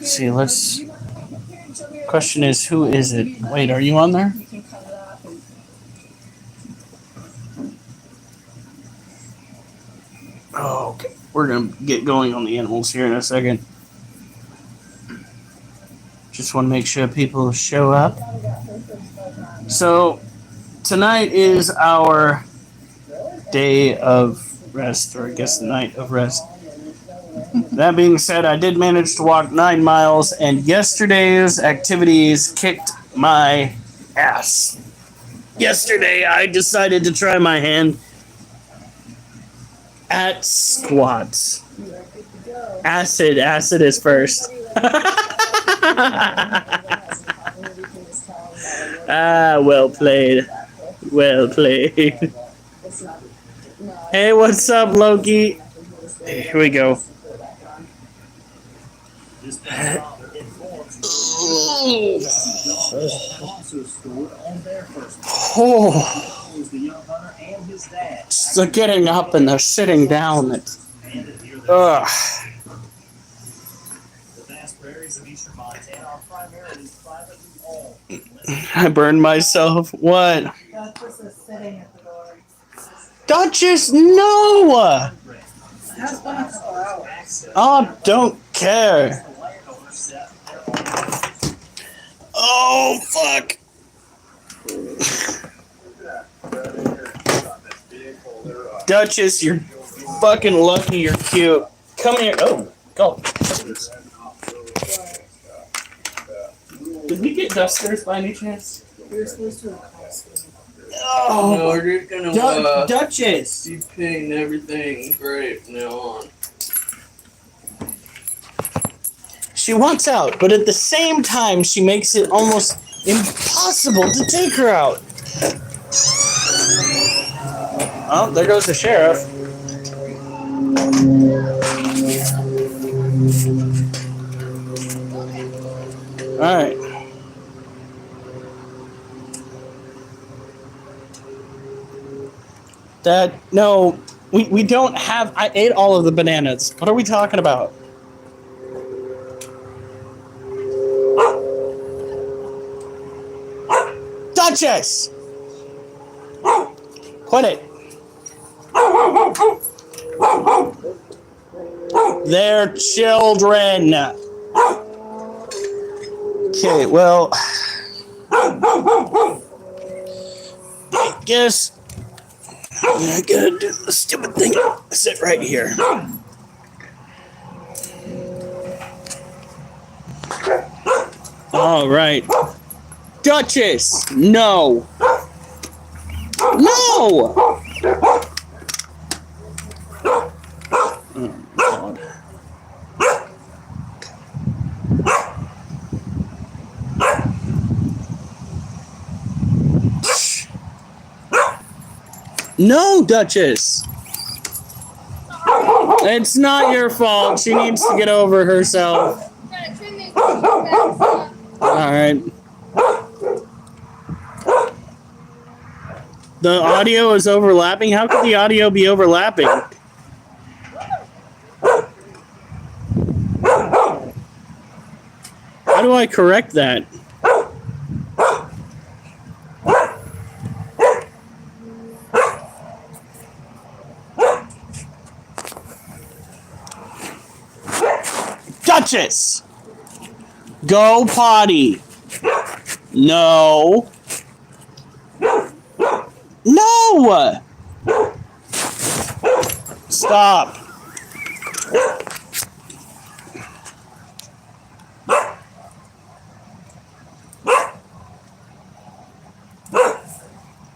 See, let's. Question is, who is it? Wait, are you on there? Oh, okay. We're gonna get going on the animals here in a second. Just want to make sure people show up. So, tonight is our day of rest, or I guess the night of rest. That being said, I did manage to walk 9 miles, and yesterday's activities kicked my ass. Yesterday, I decided to try my hand at squats. Acid is first. Well played. Well played. Hey, what's up, Loki? Here we go. It's the getting up and the sitting down. Ugh. I burned myself. What? Duchess, no! Oh, don't care. Oh, fuck. Duchess, you're fucking lucky you're cute. Come here. Oh, go. Did we get dusters by any chance? We were supposed to. Oh, no, we're just gonna Duchess. be painting everything great from now on. She wants out, but at the same time, she makes it almost impossible to take her out. Oh, there goes the sheriff. All right. No, we don't have. I ate all of the bananas. What are we talking about? Duchess! Quit it. They're children. Okay, well, I guess I gotta do the stupid thing. Sit right here. All right. Duchess, no. No! Oh, God. No, Duchess. It's not your fault. She needs to get over herself. All right. The audio is overlapping? How could the audio be overlapping? How do I correct that? Duchess! Go potty. No. No! Stop.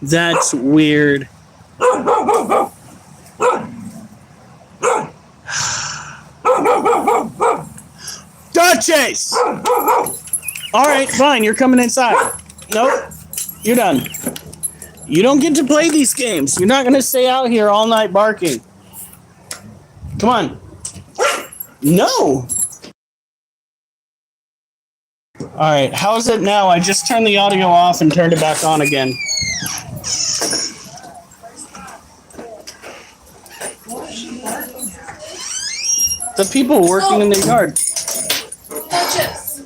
That's weird. Duchess! Alright, fine, you're coming inside. Nope, you're done. You don't get to play these games. You're not going to stay out here all night barking. Come on. No! Alright, how's it now? I just turned the audio off and turned it back on again. The people working in the yard. Duchess.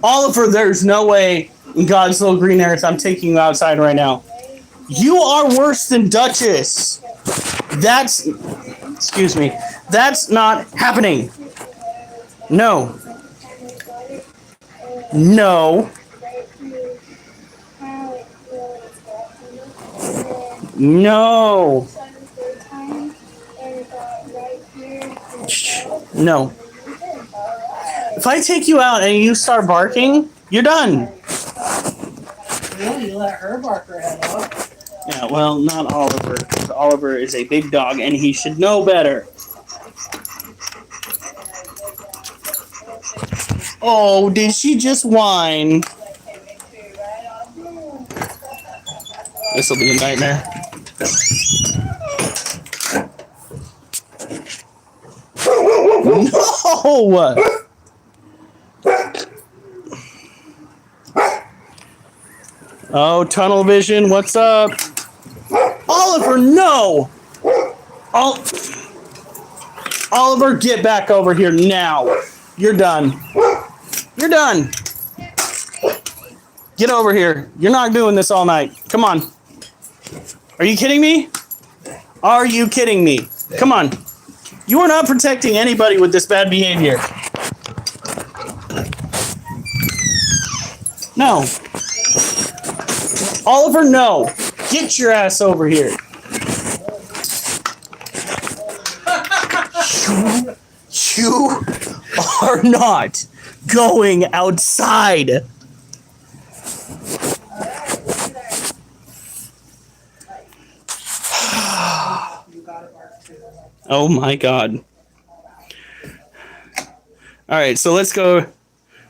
Oliver, there's no way in God's little green earth I'm taking you outside right now. You are worse than Duchess. Excuse me. That's not happening. No. No. No. No. If I take you out and you start barking, you're done. Really, you let her bark her head off. Yeah, well, not Oliver, because Oliver is a big dog and he should know better. Oh, did she just whine? This will be a nightmare. No! Oh, tunnel vision, what's up? Oliver, no! Oliver, get back over here now. You're done. You're done. Get over here. You're not doing this all night. Come on. Are you kidding me? Are you kidding me? Come on. You are not protecting anybody with this bad behavior. No. Oliver, no. Get your ass over here. You are not going outside. Oh my God. All right, so let's go.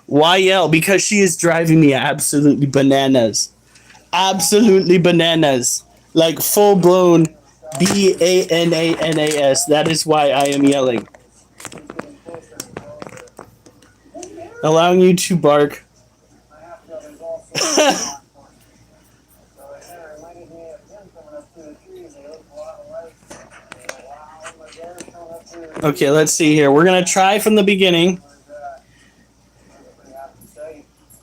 Why yell? Because she is driving me absolutely bananas. Absolutely bananas. Like full blown BANANAS. That is why I am yelling. Allowing you to bark. Okay, let's see here. We're going to try from the beginning.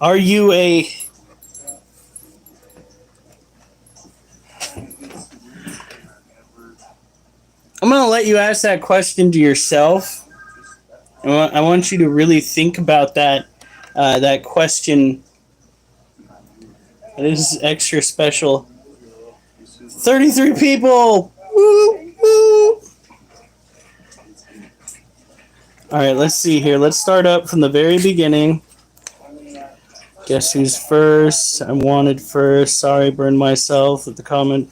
Are you a... I'm going to let you ask that question to yourself. I want you to really think about that that question. It is extra special. 33 people! Woo! Woo! Alright, let's see here. Let's start up from the very beginning. Guess who's first? I wanted first. Sorry, burned myself with the comment.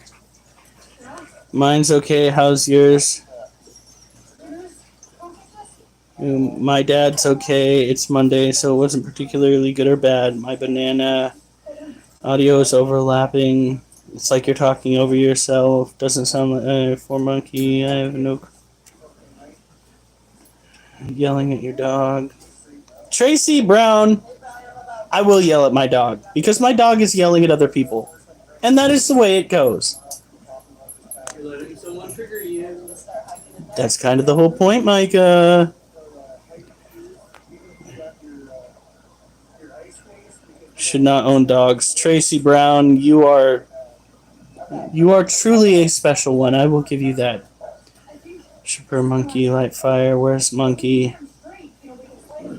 Mine's okay. How's yours? My dad's okay. It's Monday, so it wasn't particularly good or bad. My banana audio is overlapping. It's like you're talking over yourself. Doesn't sound like for monkey. I have no... Yelling at your dog. Tracy Brown, I will yell at my dog because my dog is yelling at other people. And that is the way it goes. You're letting someone trigger you. That's kind of the whole point, Micah. Should not own dogs. Tracy Brown, you are truly a special one. I will give you that. Super Monkey, Light Fire, where's Monkey?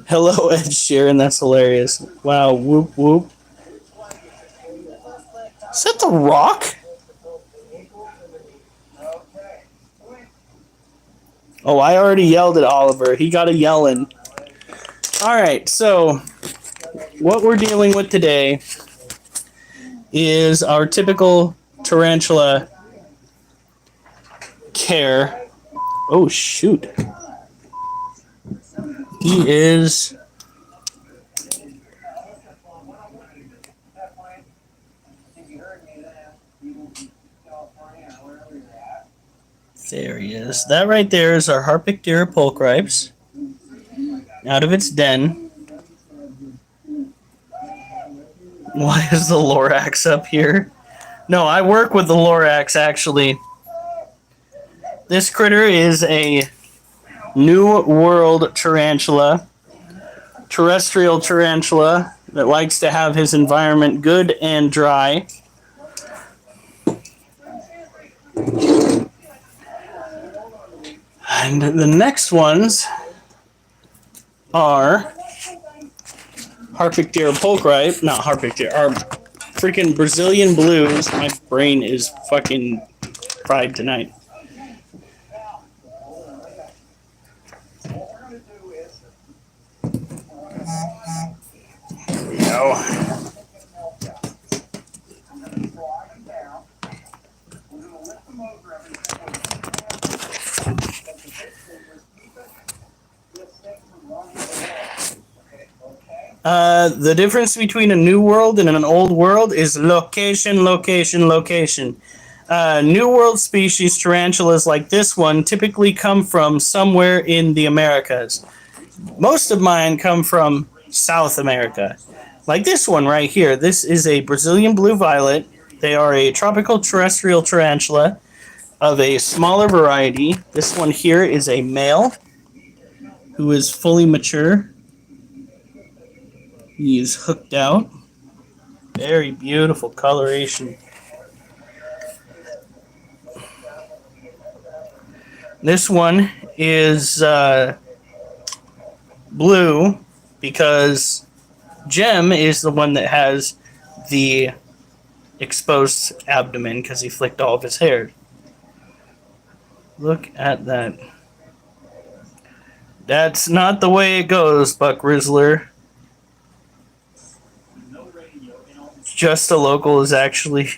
Hello, Ed Sheeran, that's hilarious. Wow, whoop whoop. Is that The Rock? Oh, I already yelled at Oliver. He got a yelling. Alright, so what we're dealing with today is our typical tarantula care. Oh, shoot. He is... There he is. That right there is our Harpictera pulchripes. Out of its den. Why is the Lorax up here? No, I work with the Lorax, actually. This critter is a New World tarantula, terrestrial tarantula that likes to have his environment good and dry. And the next ones are Harpic deer pulchri, not Harpic deer, are freaking Brazilian blues. My brain is fucking fried tonight. There we go. The difference between a new world and an old world is location, location, location. New world species tarantulas like this one typically come from somewhere in the Americas. Most of mine come from South America. Like this one right here. This is a Brazilian blue violet. They are a tropical terrestrial tarantula of a smaller variety. This one here is a male who is fully mature. He's hooked out. Very beautiful coloration. This one is blue because Jem is the one that has the exposed abdomen because he flicked all of his hair. Look at that. That's not the way it goes, Buck Rizzler. Just a local is actually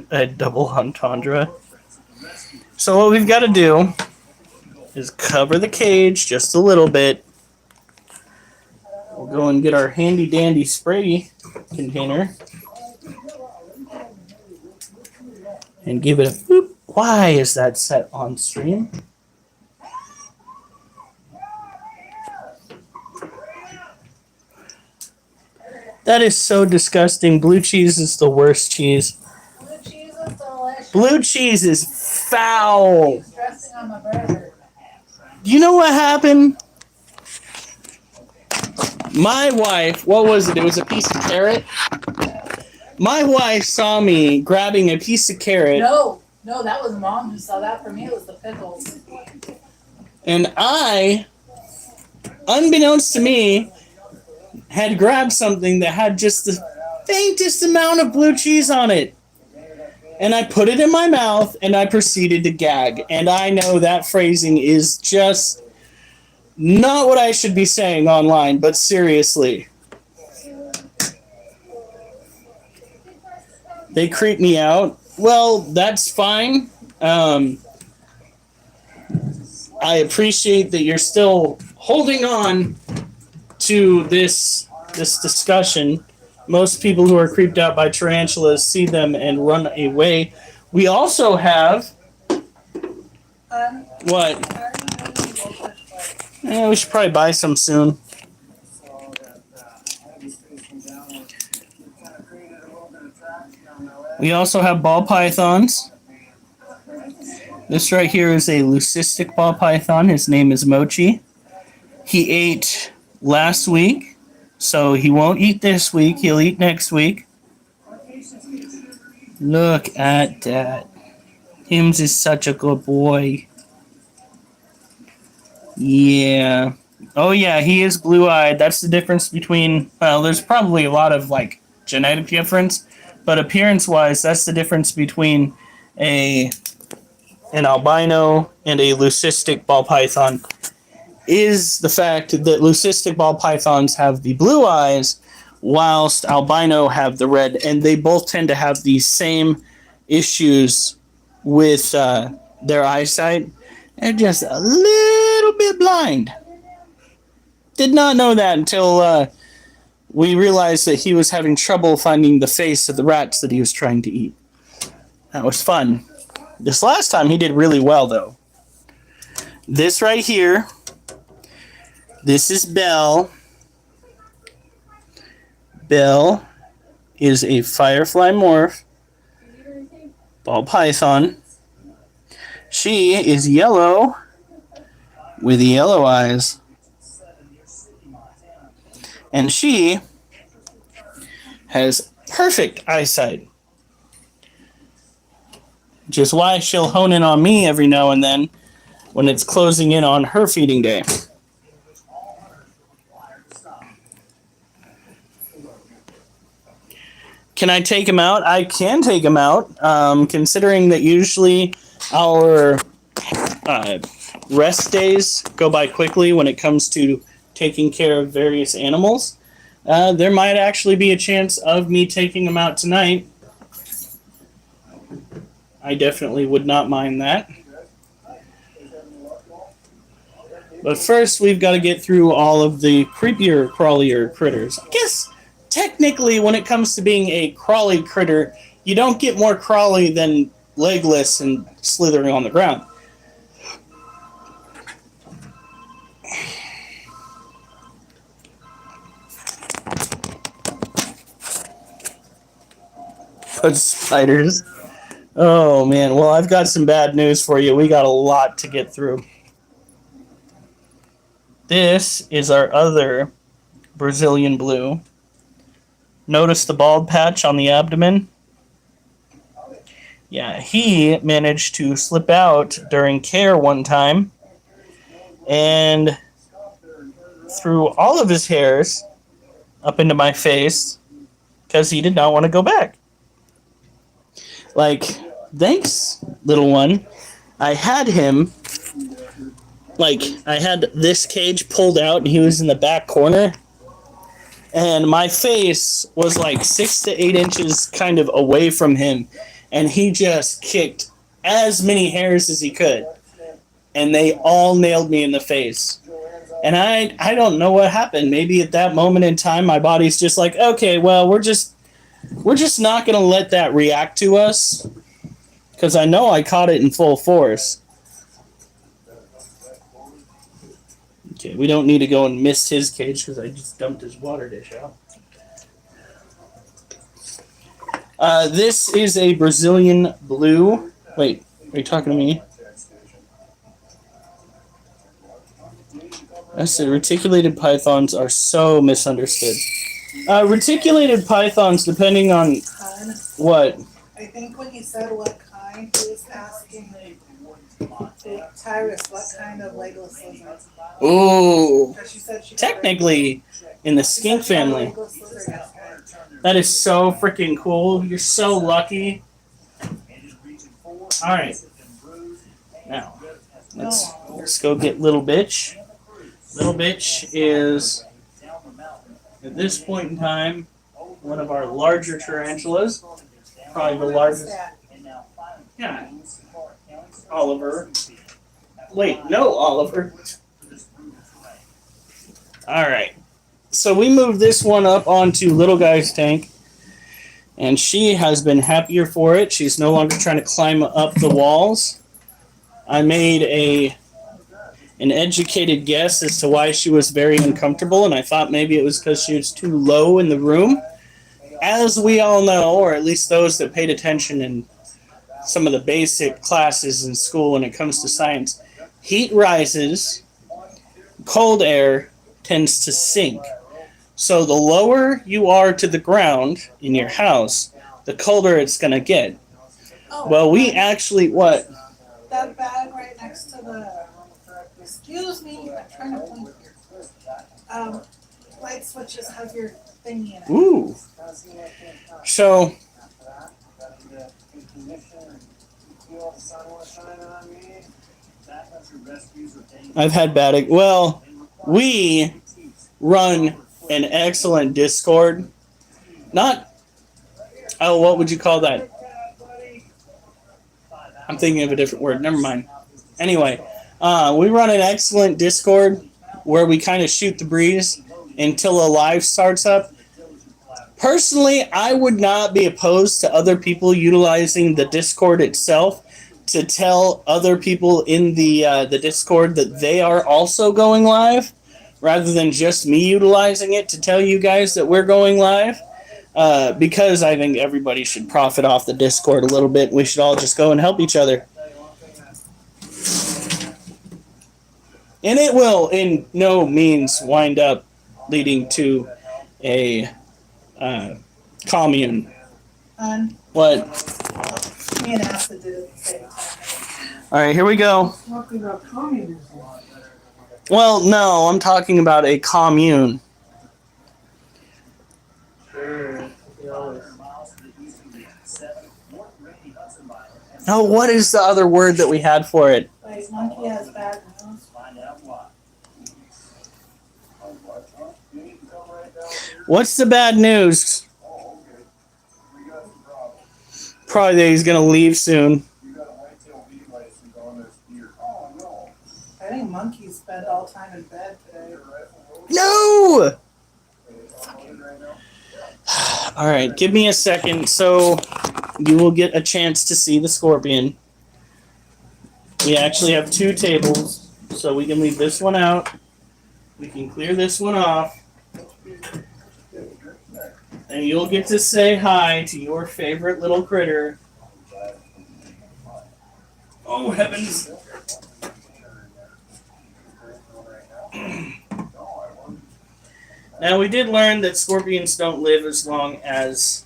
a double entendre. So what we've got to do is cover the cage just a little bit. We'll go and get our handy dandy spray container and give it a boop. Why is that set on stream? That is so disgusting. Blue cheese is the worst cheese. Blue cheese is delicious. Blue cheese is foul. It's dressing on my burger. Do you know what happened? My wife, what was it? It was a piece of carrot. My wife saw me grabbing a piece of carrot. No, that was Mom who saw that. For me, it was the pickles. And I, unbeknownst to me, had grabbed something that had just the faintest amount of blue cheese on it. And I put it in my mouth and I proceeded to gag. And I know that phrasing is just not what I should be saying online, but seriously. They creep me out. Well, that's fine. I appreciate that you're still holding on to this discussion. Most people who are creeped out by tarantulas see them and run away. We also have what? We should probably buy some soon. We also have ball pythons. This right here is a leucistic ball python. His name is Mochi. He ate last week, so he won't eat this week. He'll eat next week. Look at that. Hims is such a good boy. Yeah. Oh yeah, he is blue-eyed. That's the difference between, well, there's probably a lot of like genetic difference, but appearance-wise, that's the difference between an albino and a leucistic ball python. Is the fact that leucistic ball pythons have the blue eyes, whilst albino have the red, and they both tend to have the same issues with their eyesight. They're just a little bit blind. Did not know that until we realized that he was having trouble finding the face of the rats that he was trying to eat. That was fun. This last time he did really well, though. This right here, this is Belle. Belle is a firefly morph ball python. She is yellow with yellow eyes. And she has perfect eyesight. Which is why she'll hone in on me every now and then when it's closing in on her feeding day. Can I take him out? I can take him out, considering that usually our rest days go by quickly when it comes to taking care of various animals. There might actually be a chance of me taking him out tonight. I definitely would not mind that. But first, we've got to get through all of the creepier, crawlier critters. I guess, technically, when it comes to being a crawly critter, you don't get more crawly than legless and slithering on the ground. But spiders. Oh, man. Well, I've got some bad news for you. We got a lot to get through. This is our other Brazilian blue. Notice the bald patch on the abdomen? Yeah, he managed to slip out during care one time and threw all of his hairs up into my face because he did not want to go back. Like, thanks, little one. I had him, like, I had this cage pulled out and he was in the back corner. And my face was like 6 to 8 inches kind of away from him. And he just kicked as many hairs as he could. And they all nailed me in the face. And I don't know what happened. Maybe at that moment in time, my body's just like, okay, well, we're just not going to let that react to us. Because I know I caught it in full force. Okay, we don't need to go and mist his cage because I just dumped his water dish out. This is a Brazilian blue. Wait, are you talking to me? I said reticulated pythons are so misunderstood. Reticulated pythons, depending on what? I think when he said what kind, he was asking Tyrus what kind of legless lizard. Ooh, She said she technically in the skink family. That is so freaking cool. You're so lucky. Alright. Now, let's go get Little Bitch. Little Bitch is, at this point in time, one of our larger tarantulas. Probably the largest. Yeah. Oliver. Wait, no, Oliver. Alright. So we moved this one up onto Little Guy's tank. And she has been happier for it. She's no longer trying to climb up the walls. I made an educated guess as to why she was very uncomfortable, and I thought maybe it was because she was too low in the room. As we all know, or at least those that paid attention in some of the basic classes in school when it comes to science, heat rises, cold air tends to sink. So the lower you are to the ground in your house, the colder it's going to get. Oh, well, we actually, what? That bag right next to the, excuse me, I'm trying to point here. Light switches have your thingy in it. Ooh. So, I've had bad, well, we run an excellent Discord. Not, oh, what would you call that? I'm thinking of a different word. Never mind. Anyway, we run an excellent Discord where we kind of shoot the breeze until a live starts up. Personally, I would not be opposed to other people utilizing the Discord itself to tell other people in the Discord that they are also going live, rather than just me utilizing it to tell you guys that we're going live. Because I think everybody should profit off the Discord a little bit. We should all just go and help each other. And it will in no means wind up leading to a commune. What? Me and Acid did it at the same time. All right, here we go. Talking about communism. Well, no, I'm talking about a commune. Oh, what is the other word that we had for it? Like, monkey has bad nose. What's the bad news? Probably that he's gonna leave soon. I think monkeys spend all time in bed today. No! All right, give me a second so you will get a chance to see the scorpion. We actually have 2 tables, so we can leave this one out. We can clear this one off. And you'll get to say hi to your favorite little critter. Oh, heavens. Now, we did learn that scorpions don't live as long as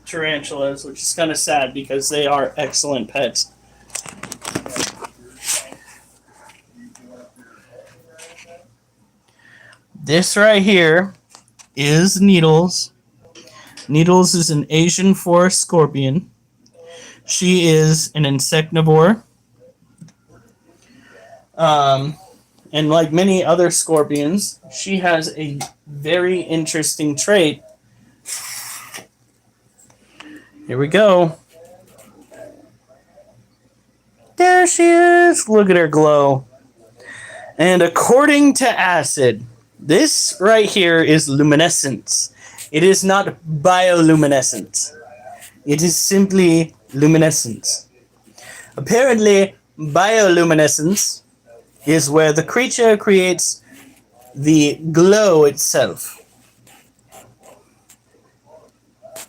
tarantulas, which is kind of sad because they are excellent pets. This right here is Needles. Needles is an Asian forest scorpion. She is an insectivore. And like many other scorpions, she has a very interesting trait. Here we go. There she is. Look at her glow. And according to Acid, this right here is luminescence. It is not bioluminescence. It is simply luminescence. Apparently, bioluminescence is where the creature creates the glow itself.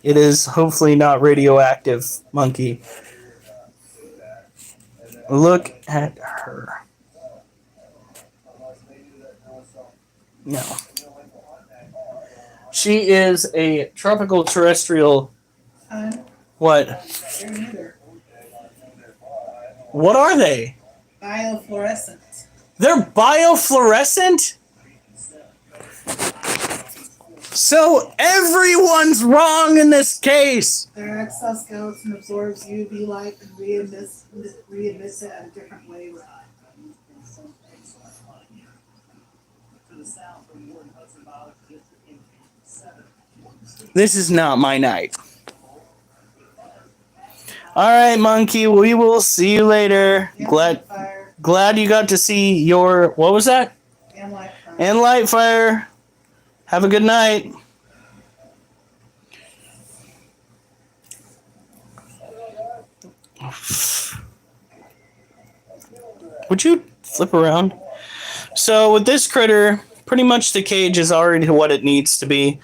It is hopefully not radioactive, monkey. Look at her. No. She is a tropical terrestrial. What? They're neither. What are they? Biofluorescent. They're biofluorescent? So everyone's wrong in this case. Their exoskeleton absorbs UV light and re-emits it at a different wave. This is not my night. All right, monkey. We will see you later. Glad you got to see your, what was that? And Lightfire. Have a good night. Would you flip around? So with this critter, pretty much the cage is already what it needs to be.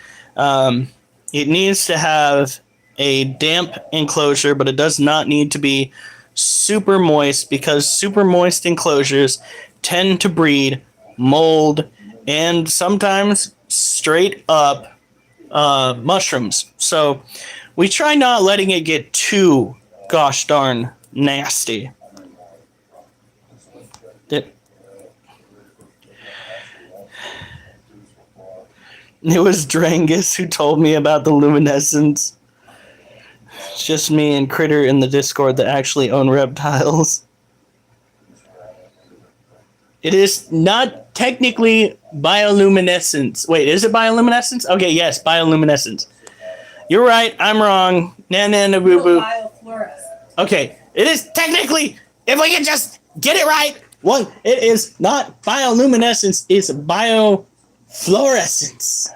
It needs to have a damp enclosure, but it does not need to be super moist because super moist enclosures tend to breed mold and sometimes straight up mushrooms. So we try not letting it get too gosh darn nasty. It was Drangus who told me about the luminescence. It's just me and Critter in the Discord that actually own reptiles. It is not technically bioluminescence. Wait, is it bioluminescence? Okay, yes, bioluminescence. You're right, I'm wrong. Na boo boo. Okay, it is technically, if we can just get it right, one, it is not bioluminescence, it's biofluorescence.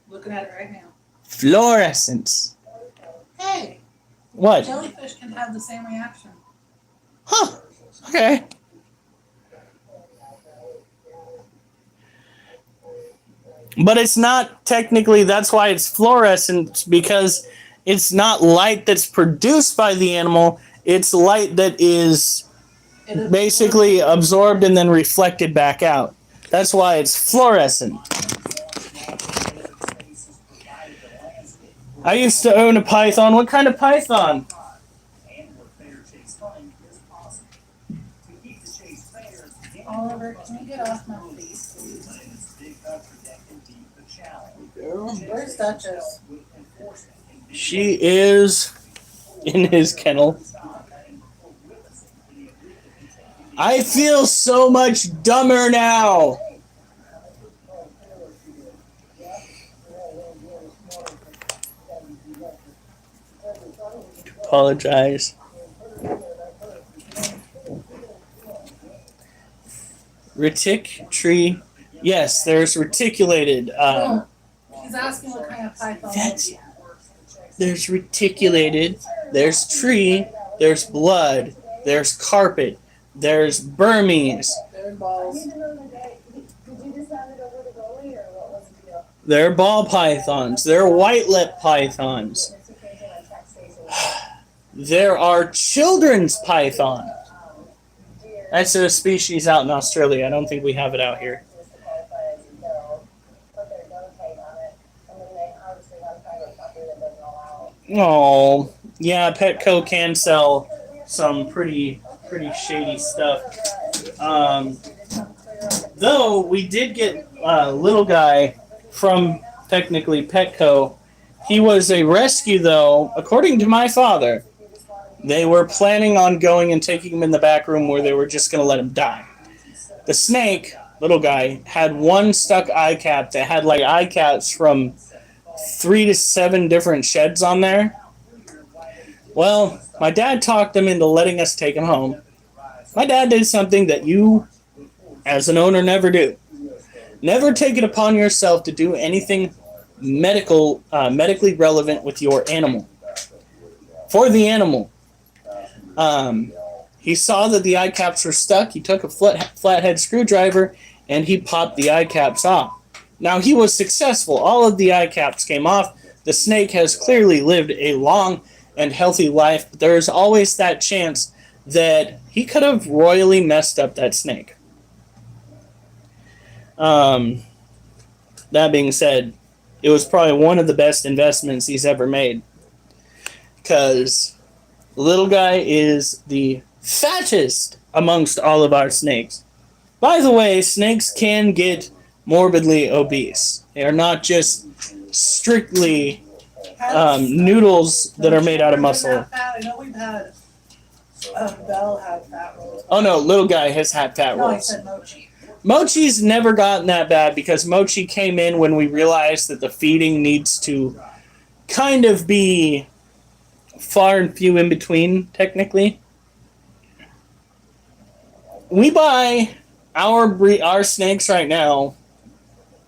Looking at it right now. Fluorescence. Hey. What? Jellyfish can have the same reaction. Huh. Okay. But it's not technically, that's why it's fluorescent, because it's not light that's produced by the animal, It's light that is It basically absorbed and then reflected back out. That's why it's fluorescent. I used to own a python. What kind of python? Oliver, can you get off my face? Where's Duchess? She is in his kennel. I feel so much dumber now. Apologize. Retic tree. Yes, there's reticulated. No, he's asking what kind of python. That's- There's reticulated. There's tree. There's blood. There's carpet. There's Burmese. They're balls. They're ball pythons. They're white lip pythons. There are children's pythons. That's a species out in Australia. I don't think we have it out here. Oh, yeah, Petco can sell some pretty shady stuff. Though we did get a little guy from technically Petco. He was a rescue, though. According to my father, they were planning on going and taking him in the back room where they were just going to let him die. The snake, little guy, had one stuck eye cap that had like eye caps from 3 to 7 different sheds on there. Well, my dad talked him into letting us take him home. My dad did something that you, as an owner, never do. Never take it upon yourself to do anything medically relevant with your animal. For the animal. He saw that the eye caps were stuck. He took a flathead screwdriver and he popped the eye caps off. Now, he was successful. All of the eye caps came off. The snake has clearly lived a long and healthy life, but there is always that chance that he could have royally messed up that snake. That being said, it was probably one of the best investments he's ever made. Because little guy is the fattest amongst all of our snakes. By the way, snakes can get morbidly obese. They are not just strictly noodles that are made out of muscle. I know we've had Belle had fat rolls. Oh no, little guy has had fat No, I rolls. said Mochi. Mochi's never gotten that bad because Mochi came in when we realized that the feeding needs to kind of be far and few in between, technically. We buy our snakes right now,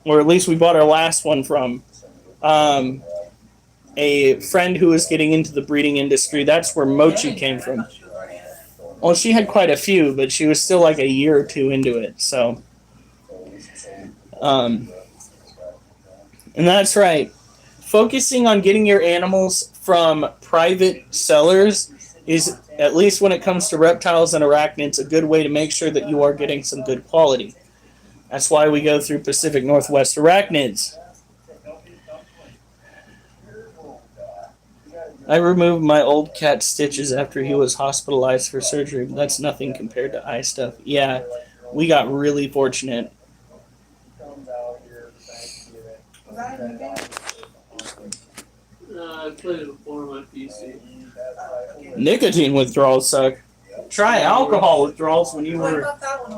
or at least we bought our last one from a friend who was getting into the breeding industry. That's where Mochi came from. Well, she had quite a few, but she was still like a year or two into it. So, and that's right. Focusing on getting your animals from private sellers is, at least when it comes to reptiles and arachnids, a good way to make sure that you are getting some good quality. That's why we go through Pacific Northwest Arachnids. I removed my old cat's stitches after he was hospitalized for surgery, but that's nothing compared to eye stuff. Yeah, we got really fortunate. I played it before on my PC. Nicotine withdrawals suck. Try alcohol withdrawals when you were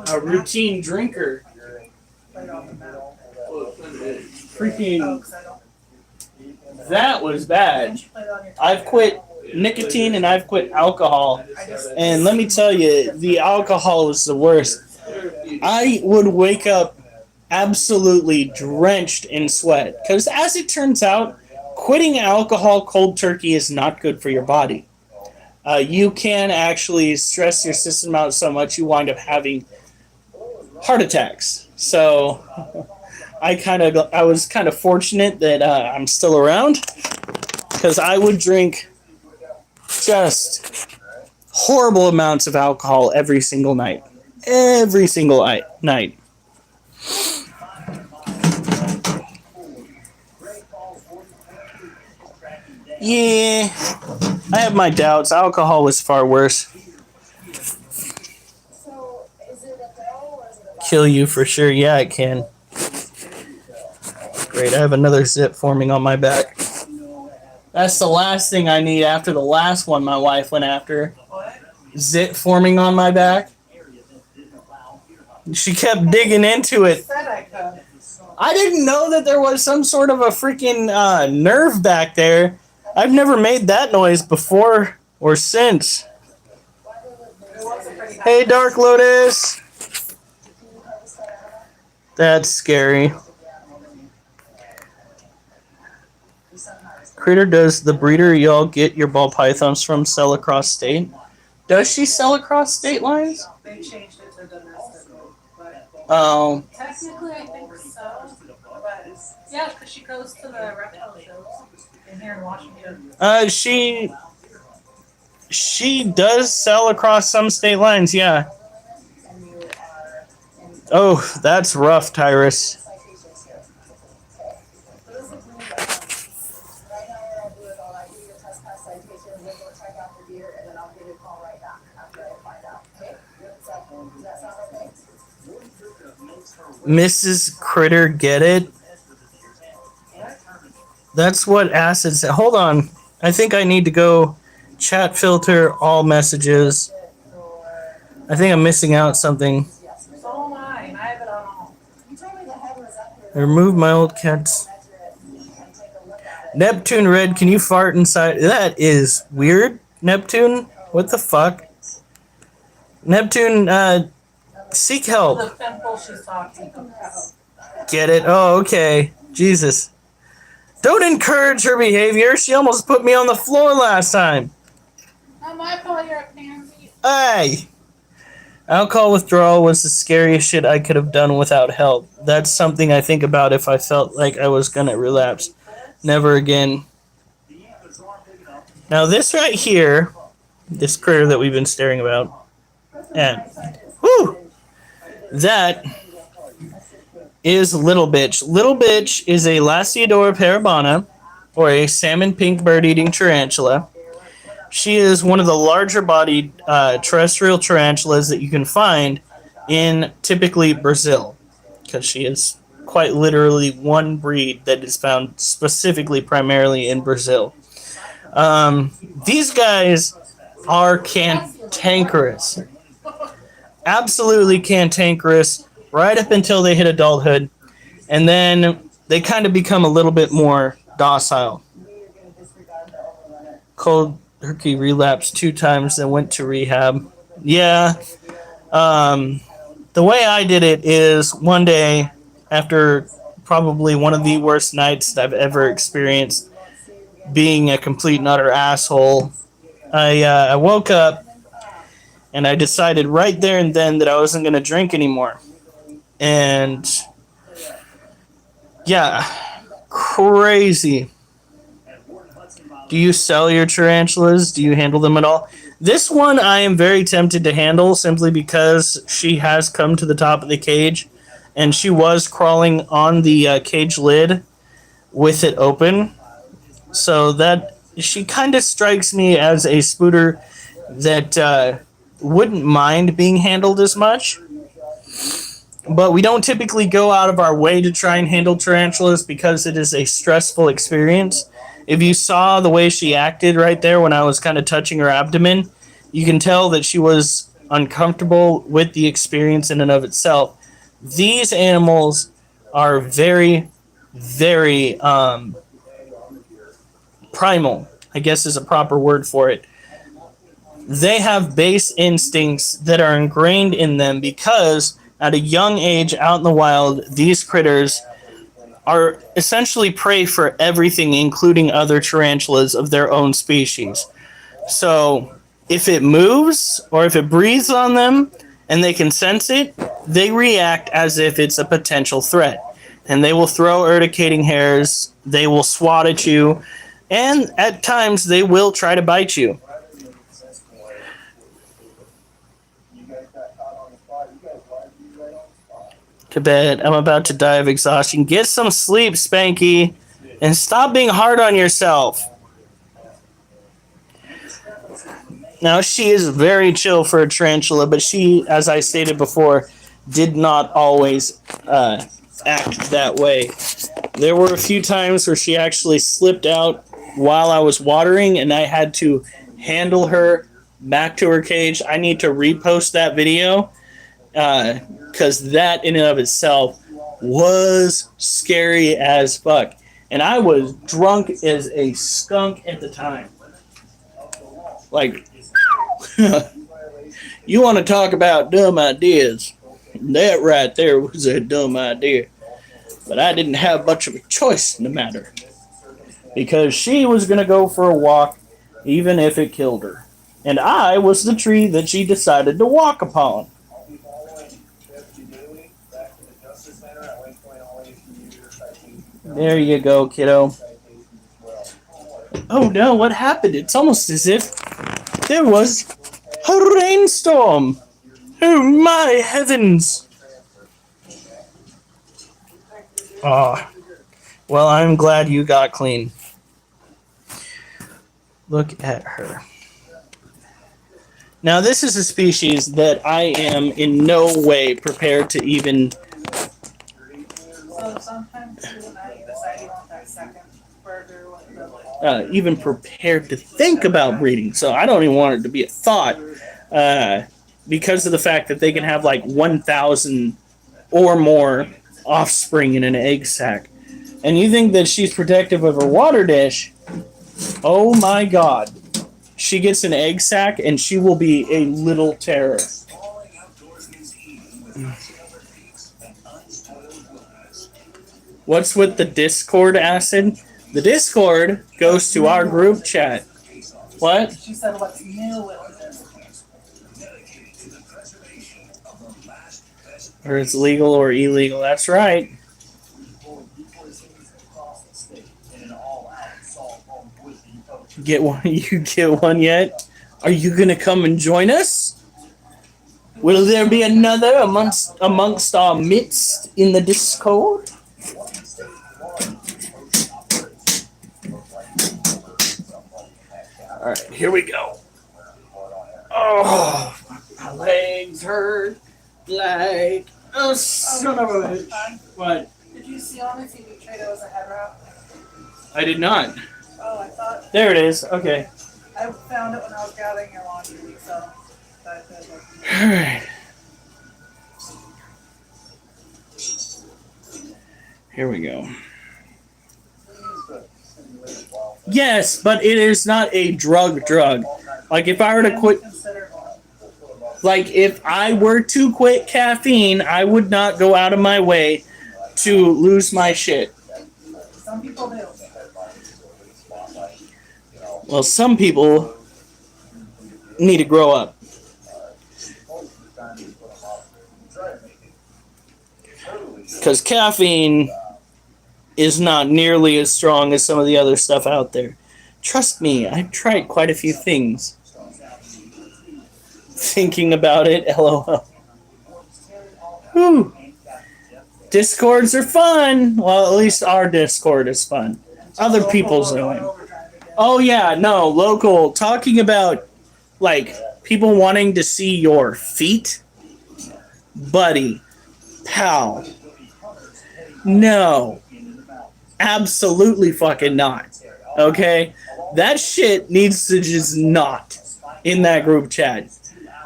a routine drinker. Freaking, that was bad. I've quit nicotine and I've quit alcohol. And let me tell you, the alcohol was the worst. I would wake up absolutely drenched in sweat. Because as it turns out, quitting alcohol cold turkey is not good for your body. You can actually stress your system out so much you wind up having heart attacks. So I was kind of fortunate that I'm still around, because I would drink just horrible amounts of alcohol every single night. Every single night. Yeah, I have my doubts. Alcohol was far worse. Kill you for sure. Yeah, it can. Great, I have another zip forming on my back. That's the last thing I need after the last one my wife went after. Zit forming on my back. She kept digging into it. I didn't know that there was some sort of a freaking nerve back there. I've never made that noise before or since. Hey, Dark Lotus. That's scary. Critter, does the breeder y'all get your ball pythons from sell across state? Does she sell across state lines? They changed it to domestic. Oh. Technically, I think so. But yeah, because she goes to the reptile shows in here in Washington. She does sell across some state lines, yeah. Oh, that's rough, Tyrus. Mrs. Critter, get it? That's what acid said. Hold on. I think I need to go chat filter all messages. I think I'm missing out something. So am I, and I have it on all. Remove my old cats. Neptune Red, can you fart inside? That is weird. Neptune? What the fuck? Neptune, seek help. The pimple she's talking about. Get it? Oh, okay. Jesus. Don't encourage her behavior. She almost put me on the floor last time. Not my fault you're a pansy. Hey! Alcohol withdrawal was the scariest shit I could have done without help. That's something I think about if I felt like I was gonna relapse. Never again. Now this right here, this critter that we've been staring about, and whoo! That is Little Bitch. Little Bitch is a Lasiodora parabana, or a salmon pink bird-eating tarantula. She is one of the larger-bodied terrestrial tarantulas that you can find in typically Brazil, because she is quite literally one breed that is found specifically primarily in Brazil. These guys are cantankerous. Absolutely cantankerous right up until they hit adulthood, and then they kind of become a little bit more docile. Cold turkey relapsed 2 times, then went to rehab. Yeah. The way I did it is one day, after probably one of the worst nights that I've ever experienced, being a complete and utter asshole, I woke up and I decided right there and then that I wasn't going to drink anymore. And yeah, crazy. Do you sell your tarantulas? Do you handle them at all? This one I am very tempted to handle simply because she has come to the top of the cage and she was crawling on the cage lid with it open. So that she kind of strikes me as a spooter that wouldn't mind being handled as much. But we don't typically go out of our way to try and handle tarantulas because it is a stressful experience. If you saw the way she acted right there when I was kind of touching her abdomen, you can tell that she was uncomfortable with the experience in and of itself. These animals are very, very primal, I guess is a proper word for it. They have base instincts that are ingrained in them because at a young age out in the wild, these critters are essentially prey for everything, including other tarantulas of their own species. So if it moves or if it breathes on them and they can sense it, they react as if it's a potential threat. And they will throw urticating hairs, they will swat at you, and at times they will try to bite you. to bed. I'm about to die of exhaustion. Get some sleep, Spanky, and stop being hard on yourself. Now, she is very chill for a tarantula, but she, as I stated before, did not always act that way. There were a few times where she actually slipped out while I was watering, and I had to handle her back to her cage. I need to repost that video because that in and of itself was scary as fuck. And I was drunk as a skunk at the time. Like, you want to talk about dumb ideas? That right there was a dumb idea. But I didn't have much of a choice in the matter. Because she was going to go for a walk, even if it killed her. And I was the tree that she decided to walk upon. There you go, kiddo. Oh no, what happened? It's almost as if there was a rainstorm. Oh my heavens. Ah, well, I'm glad you got clean. Look at her. Now, this is a species that I am in no way prepared to even... So sometimes you decide you want that second burger with even prepared to think about breeding. So I don't even want it to be a thought because of the fact that they can have like 1,000 or more offspring in an egg sac. And you think that she's protective of her water dish? Oh my god. She gets an egg sac and she will be a little terror. What's with the Discord, Acid? The Discord goes to our group chat. What? She said, what's new with this? Or it's legal or illegal. That's right. Get one? You get one yet? Are you gonna come and join us? Will there be another amongst our midst in the Discord? All right, here we go. Oh, my legs hurt like a son of a bitch. What? Did you see on the TV tray there was a head wrap? I did not. Oh, I thought. There it is. Okay. I found it when I was gathering your laundry, so. All right. Here we go. Yes, but it is not a drug. Like if I were to quit, like if I were to quit caffeine, I would not go out of my way to lose my shit. Some people do. Well, some people need to grow up. Because caffeine is not nearly as strong as some of the other stuff out there. Trust me, I've tried quite a few things. Thinking about it, lol. Whew. Discords are fun. Well, at least our Discord is fun. Other people's doing. Oh yeah, no, local. Talking about, like, people wanting to see your feet? Buddy. Pal. No. Absolutely fucking not. Okay? That shit needs to just not in that group chat.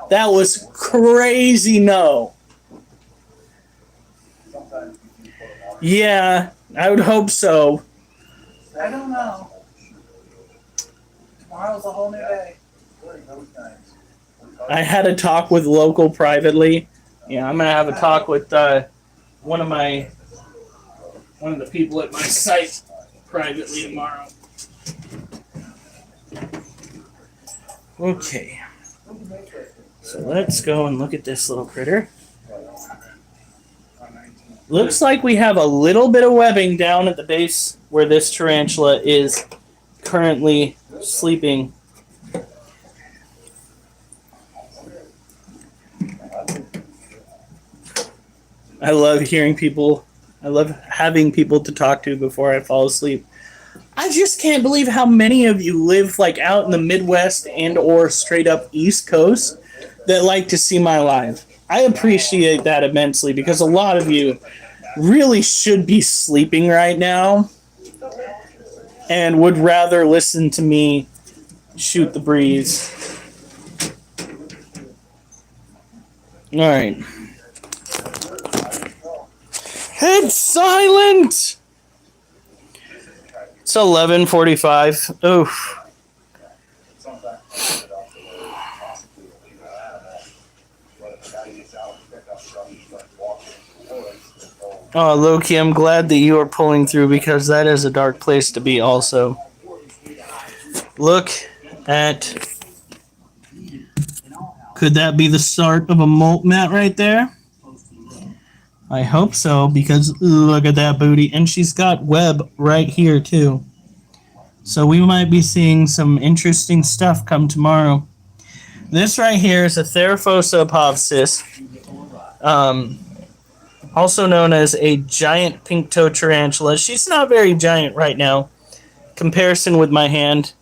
That was crazy no. Yeah, I would hope so. I don't know. Tomorrow's a whole new day. I had a talk with local privately. Yeah, I'm gonna have a talk with one of the people at my site privately tomorrow. Okay. So let's go and look at this little critter. Looks like we have a little bit of webbing down at the base where this tarantula is currently sleeping. I love hearing people. I love having people to talk to before I fall asleep. I just can't believe how many of you live like out in the Midwest and or straight up East Coast that like to see my live. I appreciate that immensely because a lot of you really should be sleeping right now and would rather listen to me shoot the breeze. All right. Head silent. It's 11:45. Oof. Oh, Loki, I'm glad that you are pulling through because that is a dark place to be also. Look at... Could that be the start of a molt mat right there? I hope so, because look at that booty. And she's got web right here, too. So we might be seeing some interesting stuff come tomorrow. This right here is a Theraphosa apopsis, also known as a giant pink-toed tarantula. She's not very giant right now. Comparison with my hand,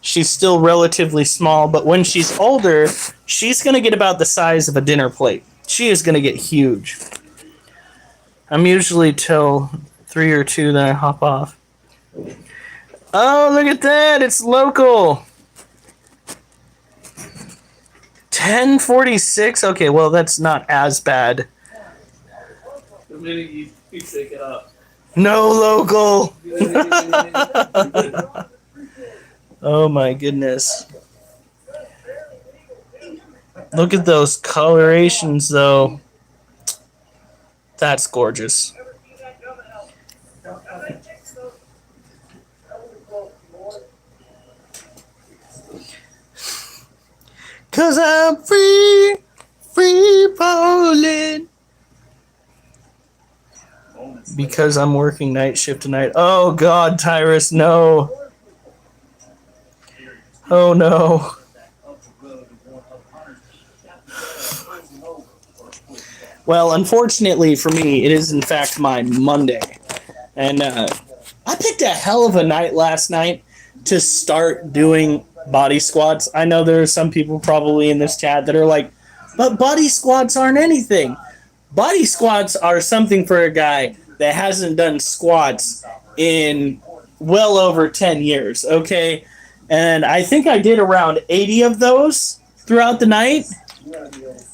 she's still relatively small, but when she's older, she's going to get about the size of a dinner plate. She is going to get huge. I'm usually till 3 or 2 that I hop off. Oh, look at that. It's local. 10:46. Okay, well, that's not as bad. The minute you pick it up. No local. Oh, my goodness. Look at those colorations, though. That's gorgeous. Cause I'm free, free falling. Because I'm working night shift tonight. Oh God, Tyrus, no. Oh no. Well, unfortunately for me, it is in fact my Monday. And I picked a hell of a night last night to start doing body squats. I know there are some people probably in this chat that are like, but body squats aren't anything. Body squats are something for a guy that hasn't done squats in well over 10 years, okay? And I think I did around 80 of those throughout the night.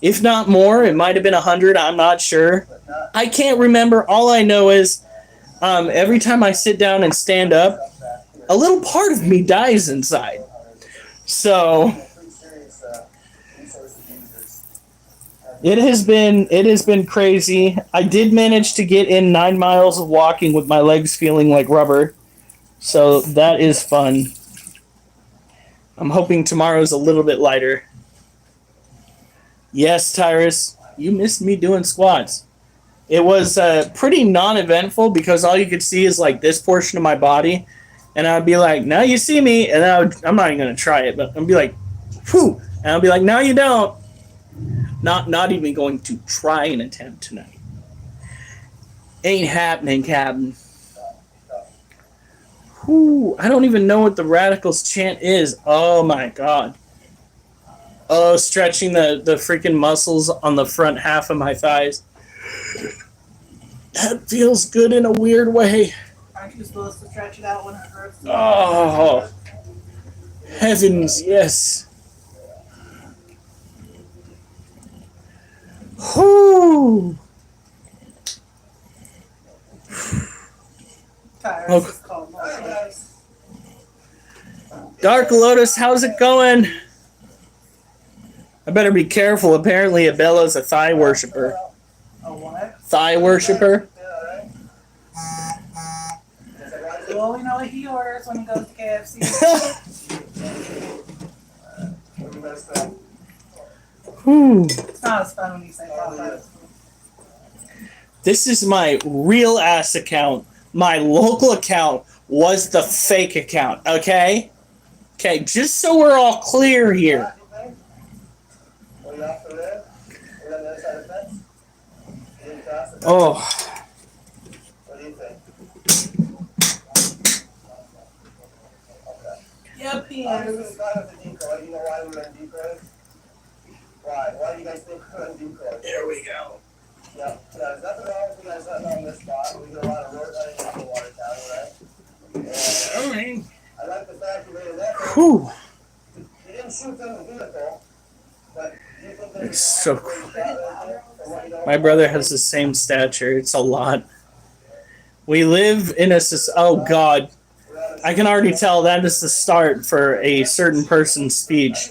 If not more, it might have been 100, I'm not sure. I can't remember. All I know is every time I sit down and stand up, a little part of me dies inside. So it has been crazy. I did manage to get in 9 miles of walking with my legs feeling like rubber. So that is fun. I'm hoping tomorrow's a little bit lighter. Yes, Tyrus, you missed me doing squats. It was pretty non-eventful because all you could see is like this portion of my body. And I'd be like, now you see me. And I'm not even going to try it, but I'd be like, whew. And I'll be like, no, you don't. Not even going to try an attempt tonight. Ain't happening, Captain. Whew. I don't even know what the Radicals chant is. Oh, my God. Oh, stretching the freaking muscles on the front half of my thighs. That feels good in a weird way. Aren't you supposed to stretch it out when it hurts? Oh, heavens, yes. Whoo. Tyrus is called Lotus. Dark Lotus, how's it going? I better be careful. Apparently, Abella's a thigh worshiper. A what? Thigh worshiper? Well, we know what he orders when he goes to KFC. It's not as fun when you say Popeyes. This is my real ass account. My local account was the fake account, okay? Okay, just so we're all clear here. Oh, What do you think? Yep, he Obviously, is. we got up the decoy. You know why we run decoys? Why? Why do you guys think we run decoys? there we go. Yeah, there's nothing wrong with you guys hunting on this spot. We get a lot of road hunting in the water tower, right? And I like the fact you made an effort. Whew. You didn't shoot from the vehicle, but do you think there's It's so where you shot right there? From what you know? My brother has the same stature. It's a lot. We live in a oh God. I can already tell that is the start for a certain person's speech.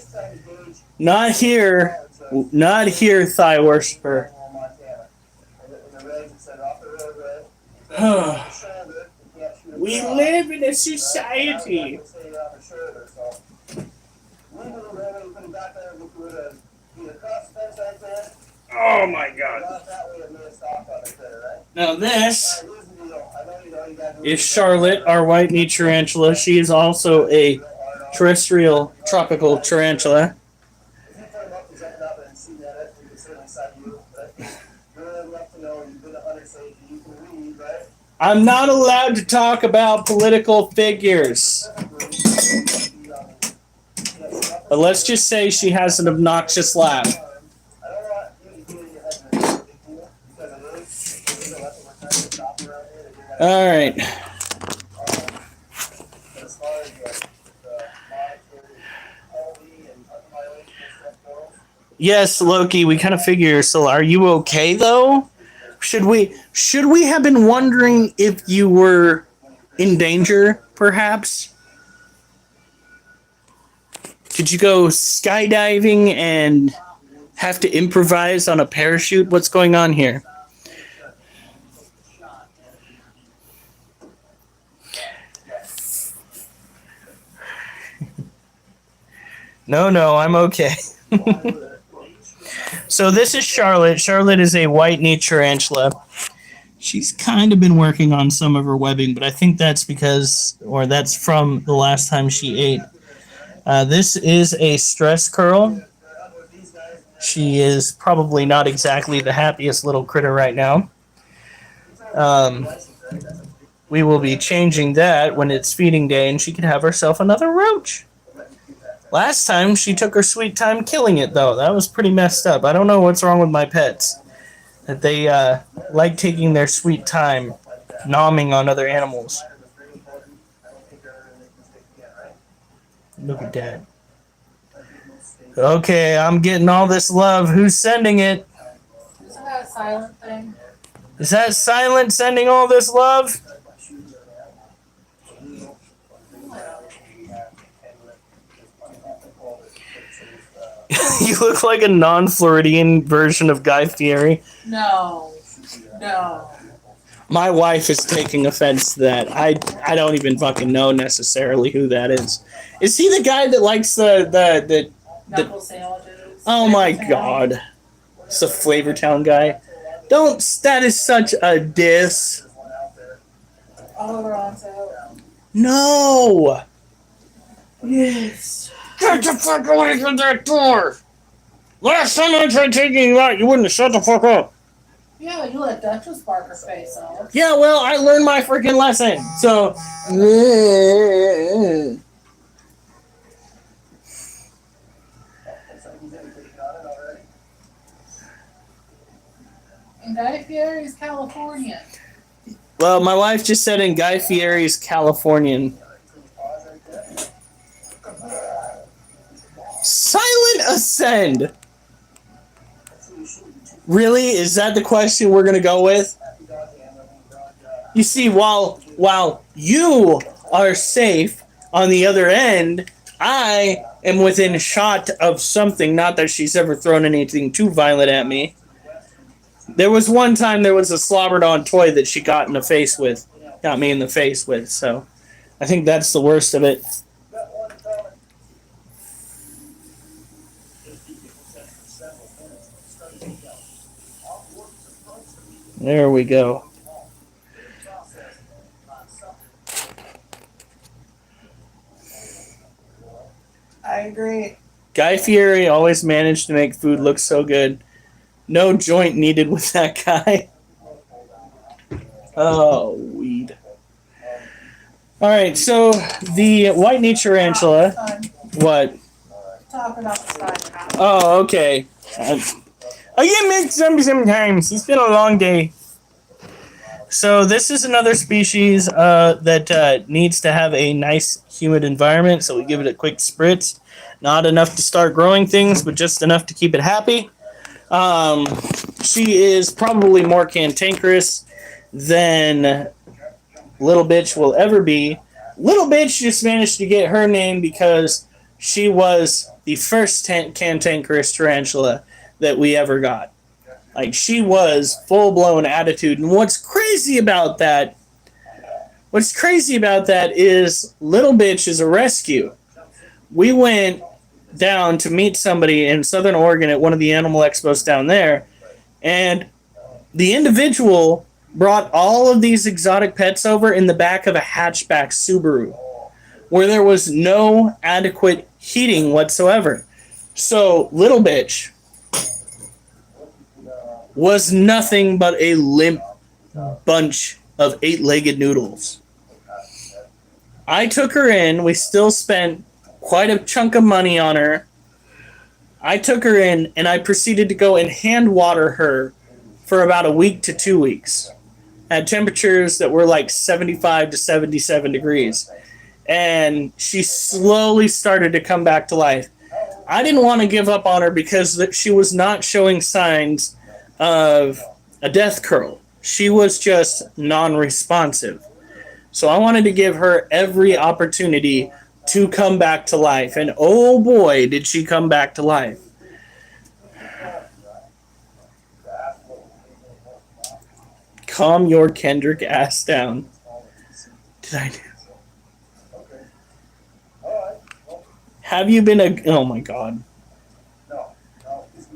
Not here, not here, thigh worshiper. We live in a society. Oh my God. Now this is Charlotte, our white knee tarantula. She is also a terrestrial tropical tarantula. I'm not allowed to talk about political figures. But let's just say she has an obnoxious laugh. All right. Yes, Loki, we kind of figure. So are you okay though? Should we have been wondering if you were in danger, perhaps? Did you go skydiving and have to improvise on a parachute? What's going on here? No, I'm okay. So this is Charlotte. Charlotte is a white knee tarantula. She's kind of been working on some of her webbing, but I think that's that's from the last time she ate. This is a stress curl. She is probably not exactly the happiest little critter right now. We will be changing that when it's feeding day, and she can have herself another roach. Last time, she took her sweet time killing it, though. That was pretty messed up. I don't know what's wrong with my pets. That they like taking their sweet time nomming on other animals. Look at that. Okay, I'm getting all this love. Who's sending it? Isn't that a silent thing? Is that Silent sending all this love? You look like a non-Floridian version of Guy Fieri. No. My wife is taking offense to that. I don't even fucking know necessarily who that is. Is he the guy that likes the Knuckle sandwiches. Oh my God. It's a Flavortown guy. That is such a diss. Oliver Onto. No! Yes. Get the fuck away from that door! Last time I tried taking you out, you wouldn't have shut the fuck up. Yeah, you let Duchess bark her face off. Yeah, well, I learned my freaking lesson. So. And Guy Fieri's Californian. Well, my wife just said in Guy Fieri's Californian. Silent Ascend! Really? Is that the question we're going to go with? You see, while you are safe on the other end, I am within shot of something. Not that she's ever thrown anything too violent at me. There was one time there was a slobbered on toy that she got me in the face with, so I think that's the worst of it. There we go. I agree. Guy Fieri always managed to make food look so good. No joint needed with that guy. Oh, weed. All right, so the white-knee tarantula. What? Talk about the side. Oh, okay. I get mixed up sometimes. It's been a long day. So this is another species that needs to have a nice humid environment. So we give it a quick spritz. Not enough to start growing things, but just enough to keep it happy. She is probably more cantankerous than Little Bitch will ever be. Little Bitch just managed to get her name because she was the first cantankerous tarantula that we ever got. Like, she was full-blown attitude. And what's crazy about that is Little Bitch is a rescue. We went down to meet somebody in Southern Oregon at one of the animal expos down there, and the individual brought all of these exotic pets over in the back of a hatchback Subaru, where there was no adequate heating whatsoever. So Little Bitch was nothing but a limp bunch of eight-legged noodles. I took her in. We still spent quite a chunk of money on her. I took her in, and I proceeded to go and hand water her for about a week to 2 weeks at temperatures that were like 75 to 77 degrees. And she slowly started to come back to life. I didn't want to give up on her because she was not showing signs of a death curl. She was just non-responsive. So I wanted to give her every opportunity to come back to life. And oh boy, did she come back to life. Calm your Kendrick ass down. Did I do? Have you been a... Oh my god.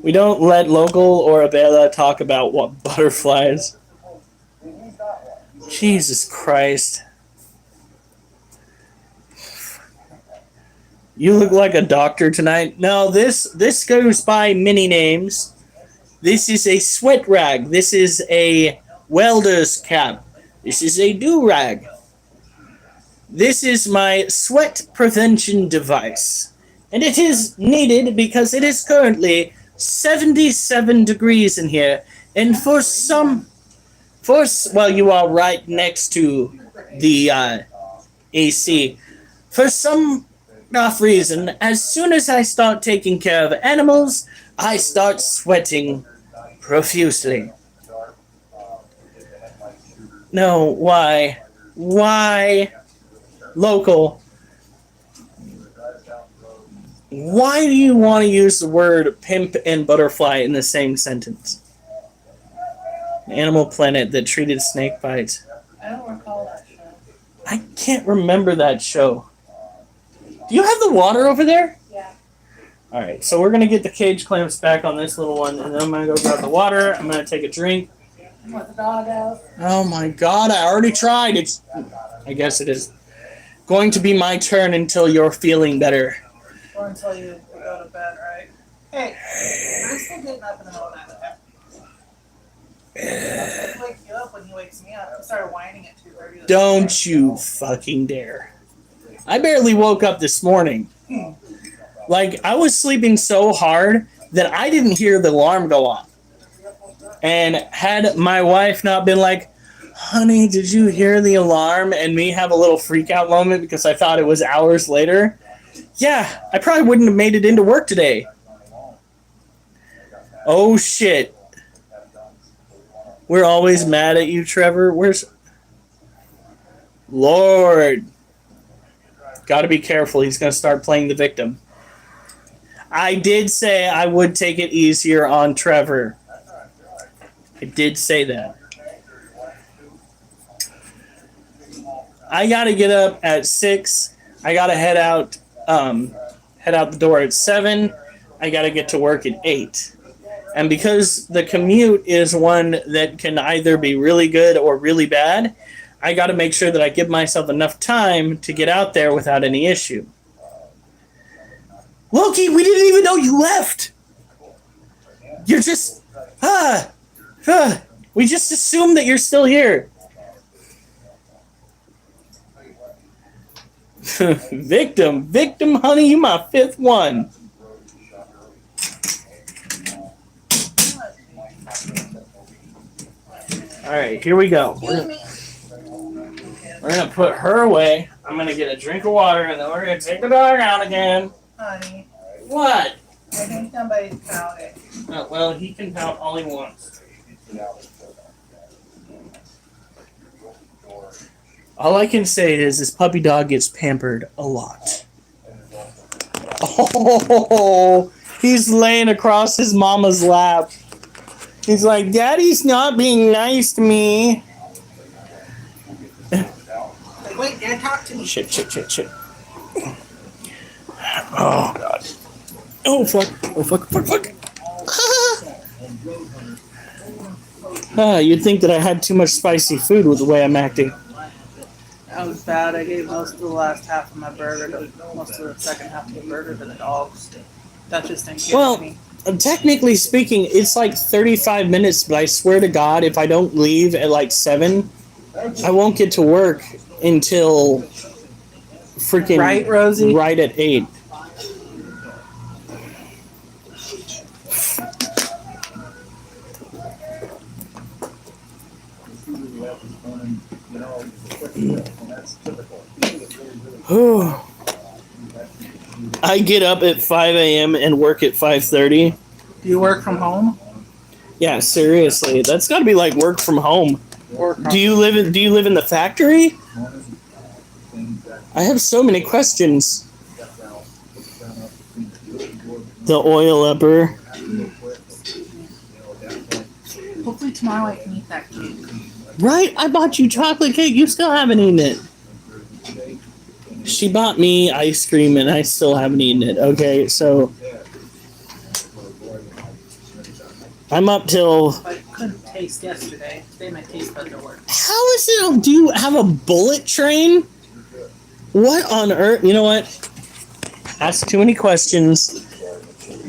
We don't let Local or Abela talk about what butterflies. Jesus Christ. You look like a doctor tonight. No, this goes by many names. This is a sweat rag. This is a welder's cap. This is a do-rag. This is my sweat prevention device. And it is needed because it is currently 77 degrees in here. And well, you are right next to the AC. For some off reason, as soon as I start taking care of animals, I start sweating profusely. No, why? Why? Local. Why do you want to use the word pimp and butterfly in the same sentence? Animal Planet that treated snake bites. I don't recall that show. I can't remember that show. Do you have the water over there? Yeah. Alright, so we're going to get the cage clamps back on this little one, and then I'm going to go grab the water. I'm going to take a drink. You want the dog out? Oh my god, I already tried. I guess it is going to be my turn until you're feeling better. Or until you go to bed, right? Hey, I'm still getting up in the middle of the night. I'll wake you up when he wakes me up. I started whining at 2:30. Don't you fucking dare. I barely woke up this morning. Like, I was sleeping so hard that I didn't hear the alarm go off. And had my wife not been like, honey, did you hear the alarm? And me have a little freak out moment because I thought it was hours later. Yeah, I probably wouldn't have made it into work today. Oh, shit. We're always mad at you, Trevor. Where's... Lord. Gotta be careful. He's gonna start playing the victim. I did say I would take it easier on Trevor. I did say that. I gotta get up at 6. I gotta head out the door at 7. I gotta get to work at 8. And because the commute is one that can either be really good or really bad, I gotta make sure that I give myself enough time to get out there without any issue. Loki, we didn't even know you left! You're just... we just assumed that you're still here. Victim, honey, you my fifth one. All right, here we go. Excuse me. We're gonna put her away. I'm gonna get a drink of water, and then we're gonna take the dog out again. Honey, What? I think somebody's pouting. Oh, well, he can pout all he wants. All I can say is this puppy dog gets pampered a lot. Oh, he's laying across his mama's lap. He's like, Daddy's not being nice to me. Like, wait, Dad, talk to me. Shit. Oh, God. Oh, fuck. You'd think that I had too much spicy food with the way I'm acting. That was bad. I gave most of the last half of my burger to most of the second half of the burger to the dogs. That just didn't get me. Technically speaking, it's like 35 minutes, but I swear to God, if I don't leave at like 7, I won't get to work until freaking Right, Rosie? right at 8. I get up at 5 a.m. and work at 5:30. Do you work from home? Yeah, seriously, that's got to be like work from home. Do you live in the factory? I have so many questions. The oil upper. Hopefully tomorrow I can eat that cake. Right, I bought you chocolate cake. You still haven't eaten it. She bought me ice cream and I still haven't eaten it. Okay, so I'm up till. I couldn't taste yesterday. Today my taste buds are working. How is it? Do you have a bullet train? What on earth? You know what? Ask too many questions.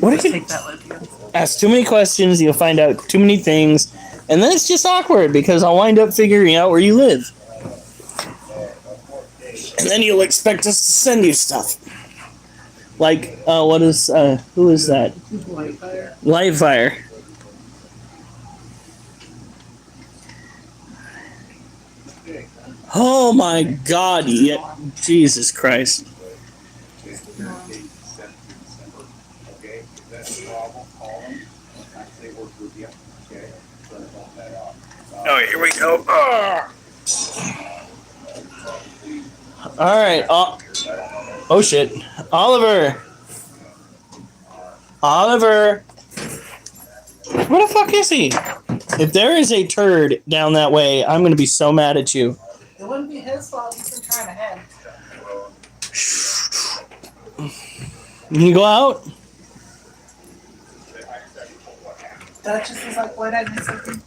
What if you Take that with you. ask too many questions? You'll find out too many things, and then it's just awkward because I'll wind up figuring out where you live. And then you'll expect us to send you stuff. Like, who is that? Lightfire. Oh my God! Yeah, Jesus Christ! Oh, here we go. All right. Oh shit, Oliver. Where the fuck is he? If there is a turd down that way, I'm gonna be so mad at you. It wouldn't be his fault. He's been trying to head. Can you go out? Duchess is like, what did I miss something?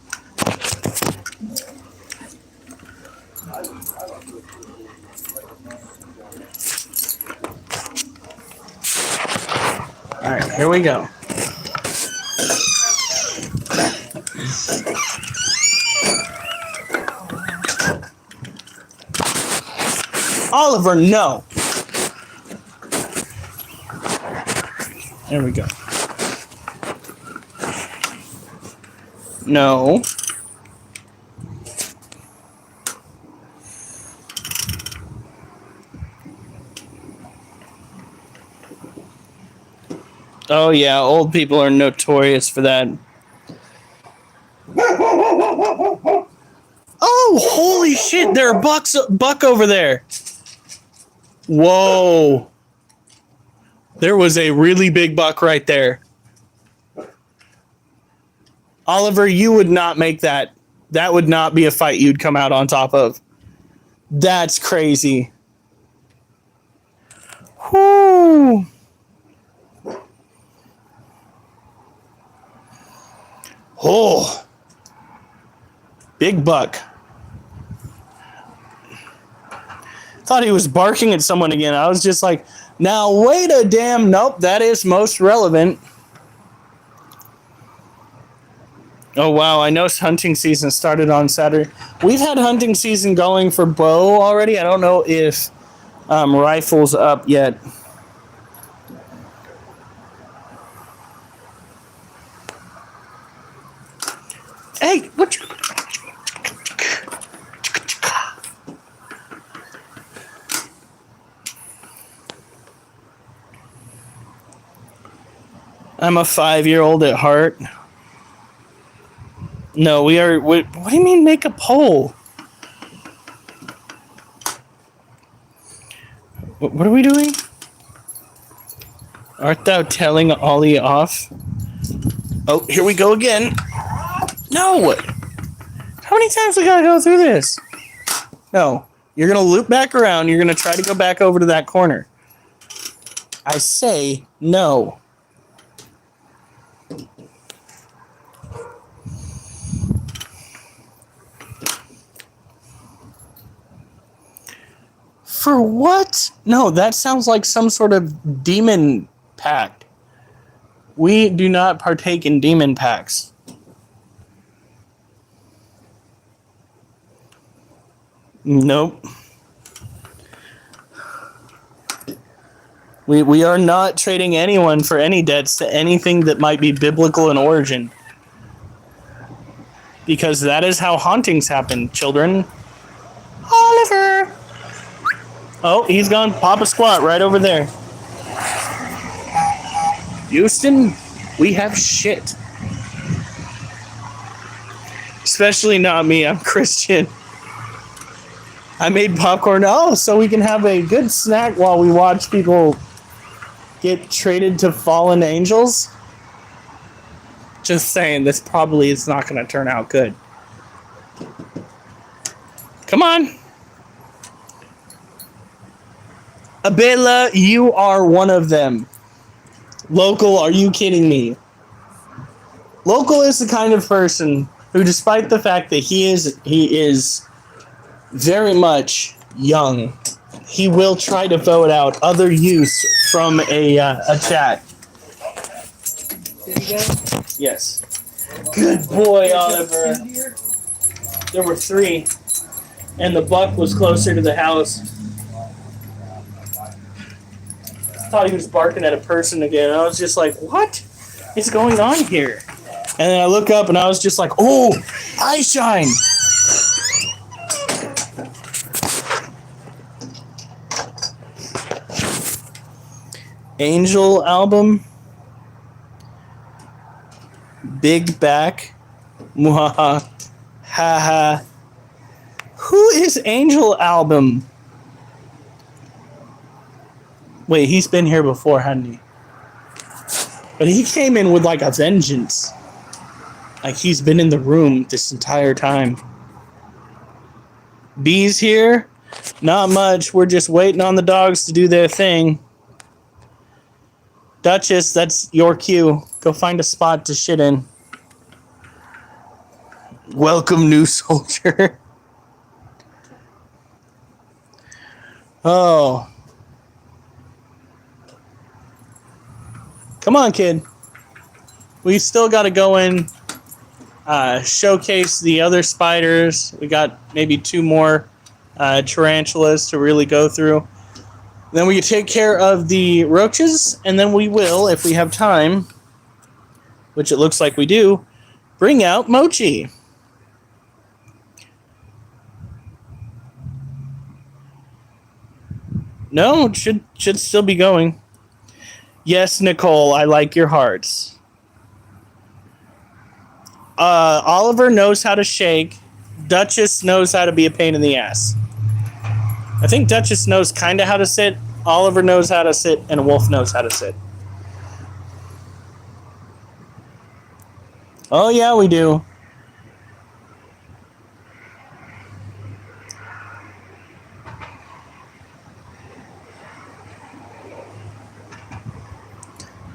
All right, here we go. Oliver, no. There we go. No. Oh yeah, old people are notorious for that. Oh, holy shit, there are buck over there. Whoa. There was a really big buck right there. Oliver, you would not make that. That would not be a fight you'd come out on top of. That's crazy. Whoo. Oh. Big buck. Thought he was barking at someone again. I was just like, now wait a damn. Nope, that is most relevant. Oh wow, I know hunting season started on Saturday. We've had hunting season going for bow already. I don't know if rifles up yet. Hey, what you... I'm a 5-year-old at heart. No, we are... What do you mean make a poll? What are we doing? Art thou telling Ollie off? Oh, here we go again. No! How many times we gotta go through this? No. You're gonna loop back around. You're gonna try to go back over to that corner. I say no. For what? No, that sounds like some sort of demon pact. We do not partake in demon pacts. Nope. We are not trading anyone for any debts to anything that might be biblical in origin. Because that is how hauntings happen, children. Oliver! Oh, he's gone pop a squat right over there. Houston, we have shit. Especially not me, I'm Christian. I made popcorn, so we can have a good snack while we watch people get traded to fallen angels. Just saying, this probably is not going to turn out good. Come on. Abela, you are one of them. Local, are you kidding me? Local is the kind of person who, despite the fact that he is very much young, he will try to vote out other use from a chat. Did you go? Yes. Good boy, Oliver. There were 3, and the buck was closer to the house. Thought he was barking at a person again. I was just like, what is going on here? And then I look up and I was just like, oh, eye shine. Angel album. Big back. Mwahaha. Haha. Who is Angel album? Wait, he's been here before, hadn't he? But he came in with like a vengeance. Like he's been in the room this entire time. Bees here? Not much. We're just waiting on the dogs to do their thing. Duchess, that's your cue. Go find a spot to shit in. Welcome, new soldier. Oh. Come on, kid. We still got to go in, showcase the other spiders. We got maybe 2 more tarantulas to really go through. Then we take care of the roaches, and then we will, if we have time, which it looks like we do, bring out Mochi. No, it should still be going. Yes, Nicole, I like your hearts. Oliver knows how to shake. Duchess knows how to be a pain in the ass. I think Duchess knows kind of how to sit. Oliver knows how to sit, and Wolf knows how to sit. Oh, yeah, we do.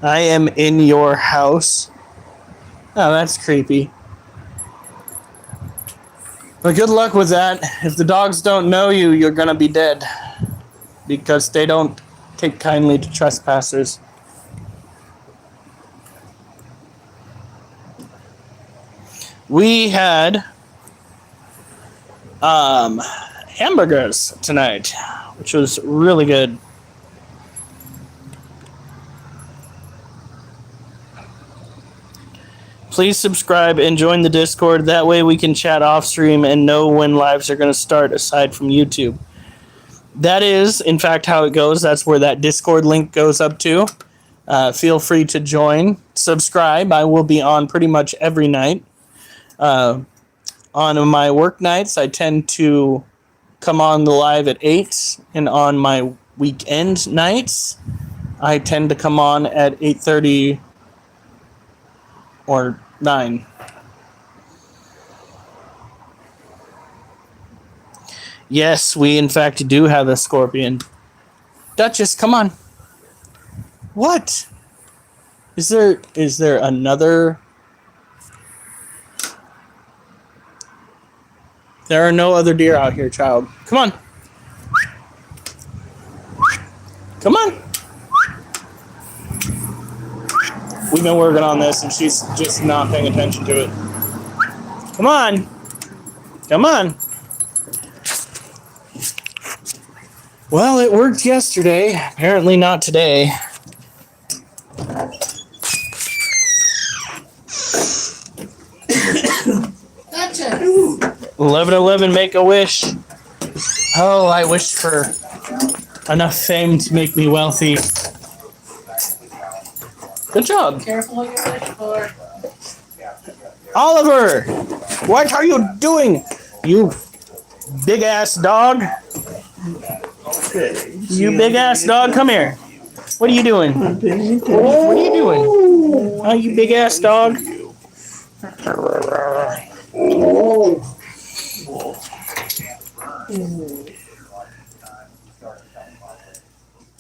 I am in your house. Oh, that's creepy. But good luck with that. If the dogs don't know you, you're gonna be dead. Because they don't take kindly to trespassers. We had hamburgers tonight. which was really good. Please subscribe and join the Discord. That way we can chat off stream and know when lives are going to start aside from YouTube. That is, in fact, how it goes. That's where that Discord link goes up to. Feel free to join. Subscribe. I will be on pretty much every night. On my work nights, I tend to come on the live at 8. And on my weekend nights, I tend to come on at 8:30 or 9. Yes, we in fact do have a scorpion. Duchess, come on. What? Is there another? There are no other deer out here, child. Come on. Come on. We've been working on this and she's just not paying attention to it. Come on. Come on. Well, it worked yesterday. Apparently not today. Gotcha. 1111, make a wish. Oh, I wish for enough fame to make me wealthy. Good job. Careful what you wish for. Oliver, what are you doing? You big ass dog. You big ass dog, come here. What are you doing? What are you doing? Oh, you big ass dog.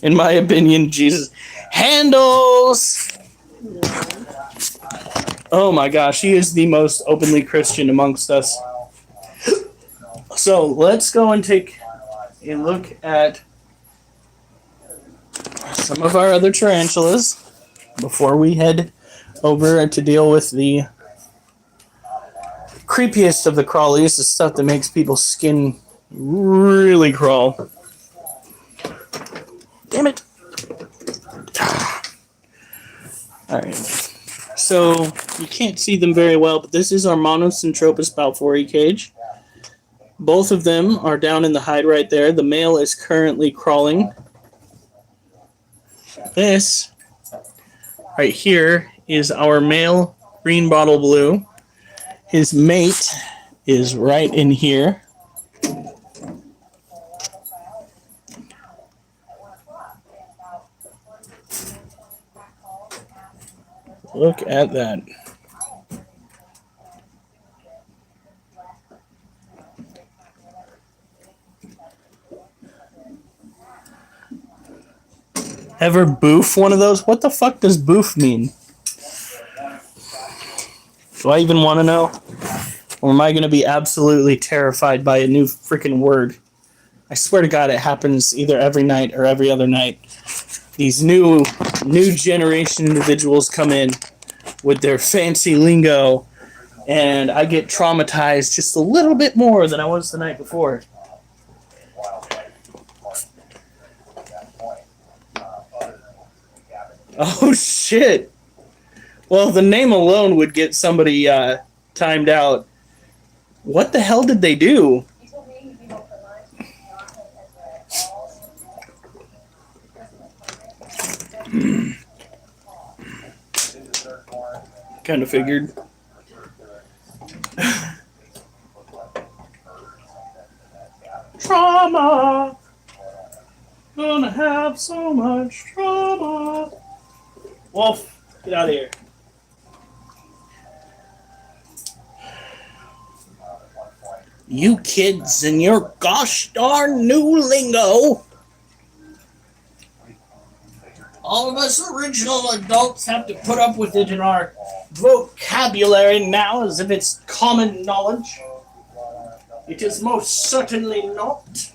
In my opinion, Jesus. Handles! Oh my gosh, he is the most openly Christian amongst us. So let's go and take a look at some of our other tarantulas before we head over to deal with the creepiest of the crawlies, the stuff that makes people's skin really crawl. Damn it. Alright. So, you can't see them very well, but this is our Monocentropus balfouri cage. Both of them are down in the hide right there. The male is currently crawling. This right here is our male green bottle blue. His mate is right in here. Look at that. Ever boof one of those? What the fuck does boof mean? Do I even want to know? Or am I going to be absolutely terrified by a new freaking word? I swear to God, it happens either every night or every other night. These new generation individuals come in with their fancy lingo, and I get traumatized just a little bit more than I was the night before. Oh, shit. Well, the name alone would get somebody timed out. What the hell did they do? Kind of figured. Trauma. Gonna have so much trauma. Wolf, get out of here. You kids and your gosh darn new lingo. All of us original adults have to put up with it in our vocabulary now as if it's common knowledge. It is most certainly not.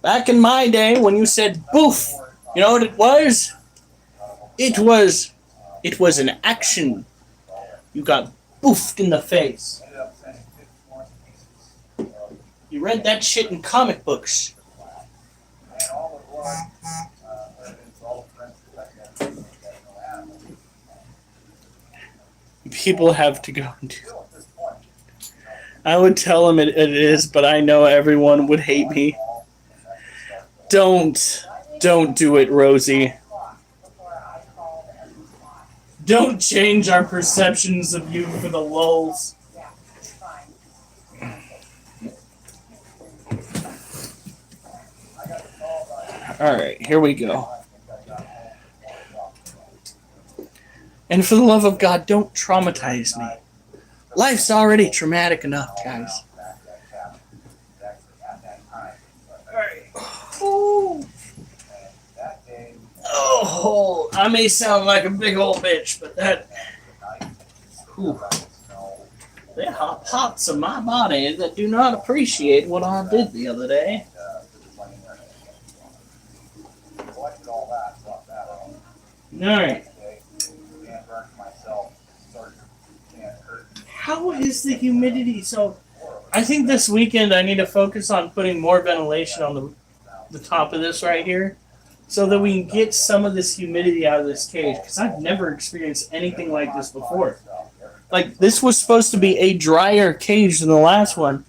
Back in my day, when you said boof, you know what it was? It was an action. You got oofed in the face. Ended up sending 54 pieces of You read that shit in comic books. and all the blood, evidence, all the forensic evidence that no animal. People have to go and do. Still at this point, I would tell them it is, but I know everyone would hate me. Don't do it, Rosie. Don't change our perceptions of you for the lulz. Alright, here we go. And for the love of God, don't traumatize me. Life's already traumatic enough, guys. Alright. Oh, I may sound like a big old bitch, but that... Whew. There are parts of my body that do not appreciate what I did the other day. Alright. How is the humidity so... I think this weekend I need to focus on putting more ventilation on the top of this right here, so that we can get some of this humidity out of this cage, because I've never experienced anything like this before. Like, this was supposed to be a drier cage than the last one,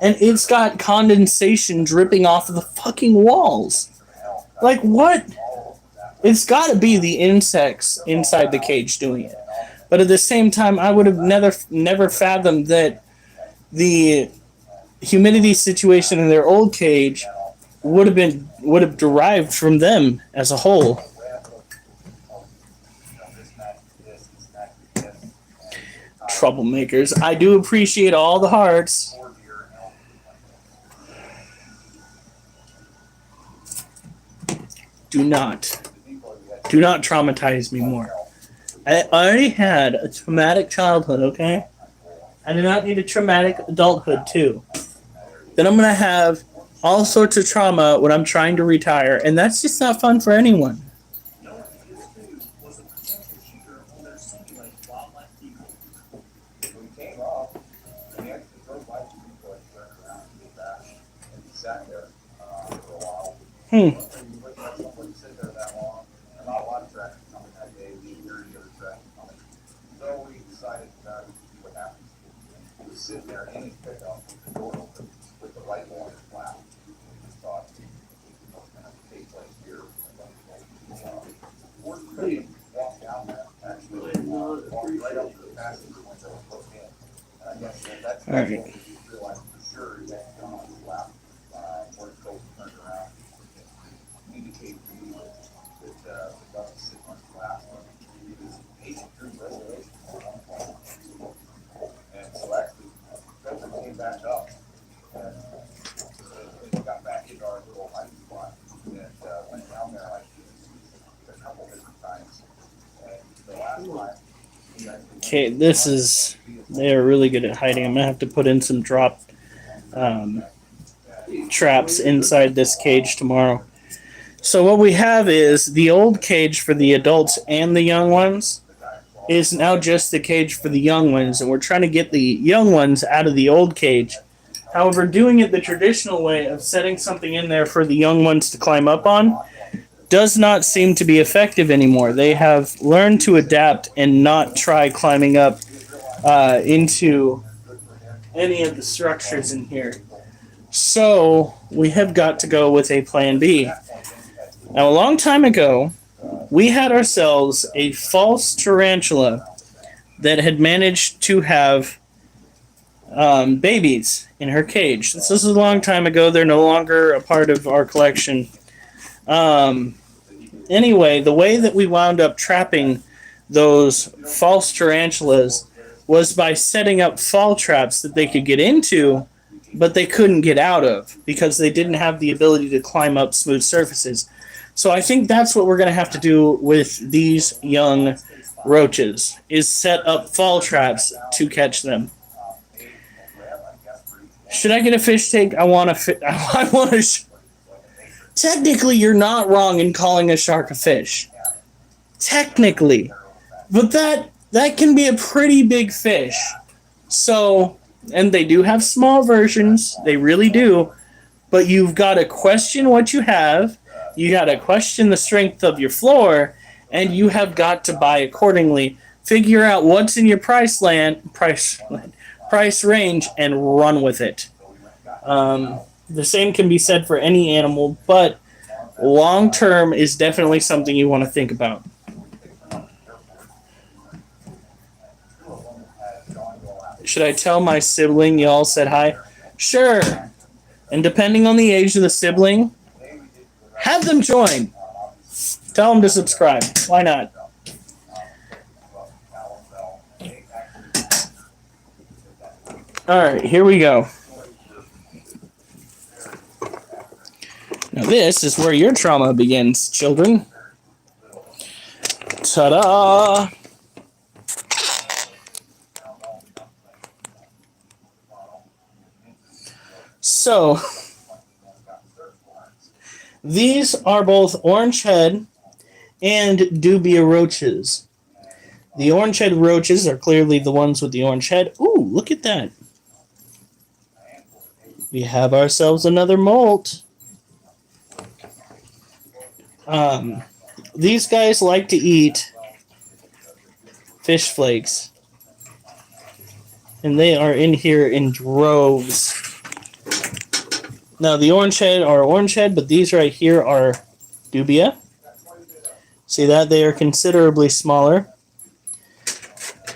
and it's got condensation dripping off of the fucking walls. Like, what? It's got to be the insects inside the cage doing it. But at the same time, I would have never fathomed that the humidity situation in their old cage would have derived from them as a whole. Troublemakers. I do appreciate all the hearts. Do not traumatize me more. I already had a traumatic childhood, okay? I do not need a traumatic adulthood, too. Then I'm going to have all sorts of trauma when I'm trying to retire, and that's just not fun for anyone. So we decided to see what happens. He was sitting there in his pickup with the door open with the rifle on his lap. We just thought, what's going to take place here? We walked down there, actually, walked right up to the passenger window and looked in. And I guess that's All right. what we realized for sure he had a gun on his lap. Where his coat turned around, indicated to me that the gun was sitting on his lap. He was pacing through the reservation at one point. And so actually, Belton came back up and we got back into our little hiding spot and went down there like a couple different times. And the last time, he actually Okay, this is... They are really good at hiding. I'm going to have to put in some drop traps inside this cage tomorrow. So what we have is the old cage for the adults and the young ones is now just the cage for the young ones, and we're trying to get the young ones out of the old cage. However, doing it the traditional way of setting something in there for the young ones to climb up on does not seem to be effective anymore. They have learned to adapt and not try climbing up into any of the structures in here. So we have got to go with a plan B. Now, a long time ago, we had ourselves a false tarantula that had managed to have babies in her cage. This is a long time ago. They're no longer a part of our collection. Anyway, the way that we wound up trapping those false tarantulas was by setting up fall traps that they could get into, but they couldn't get out of because they didn't have the ability to climb up smooth surfaces. So I think that's what we're going to have to do with these young roaches, is set up fall traps to catch them. Should I get a fish tank? I want to... Technically, you're not wrong in calling a shark a fish. Technically. But that can be a pretty big fish. So, and they do have small versions, they really do, but you've got to question what you have, you got to question the strength of your floor, and you have got to buy accordingly. Figure out what's in your price range and run with it. The same can be said for any animal, but long term is definitely something you want to think about. Should I tell my sibling y'all said hi? Sure. And depending on the age of the sibling, have them join. Tell them to subscribe. Why not? Alright, here we go. Now this is where your trauma begins, children. Ta-da! So, these are both orange head and dubia roaches. The orange head roaches are clearly the ones with the orange head. Ooh, look at that. We have ourselves another molt. These guys like to eat fish flakes. And they are in here in droves. Now, the orange head are orange head, but these right here are dubia. See that? They are considerably smaller.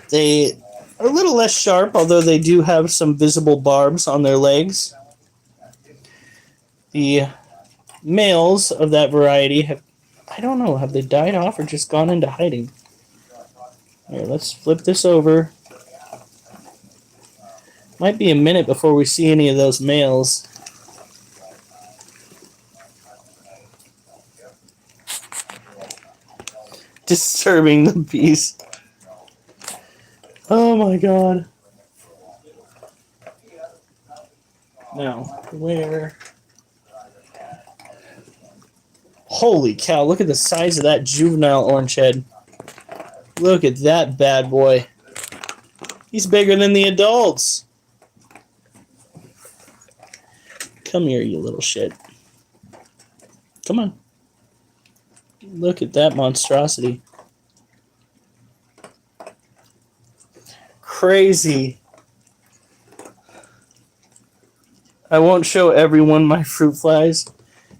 They are a little less sharp, although they do have some visible barbs on their legs. The males of that variety have, I don't know, have they died off or just gone into hiding? Here, let's flip this over. Might be a minute before we see any of those males. Disturbing the peace. Oh my god. Now, where? Holy cow, look at the size of that juvenile orange head. Look at that bad boy. He's bigger than the adults. Come here, you little shit. Come on. Look at that monstrosity. Crazy. I won't show everyone my fruit flies.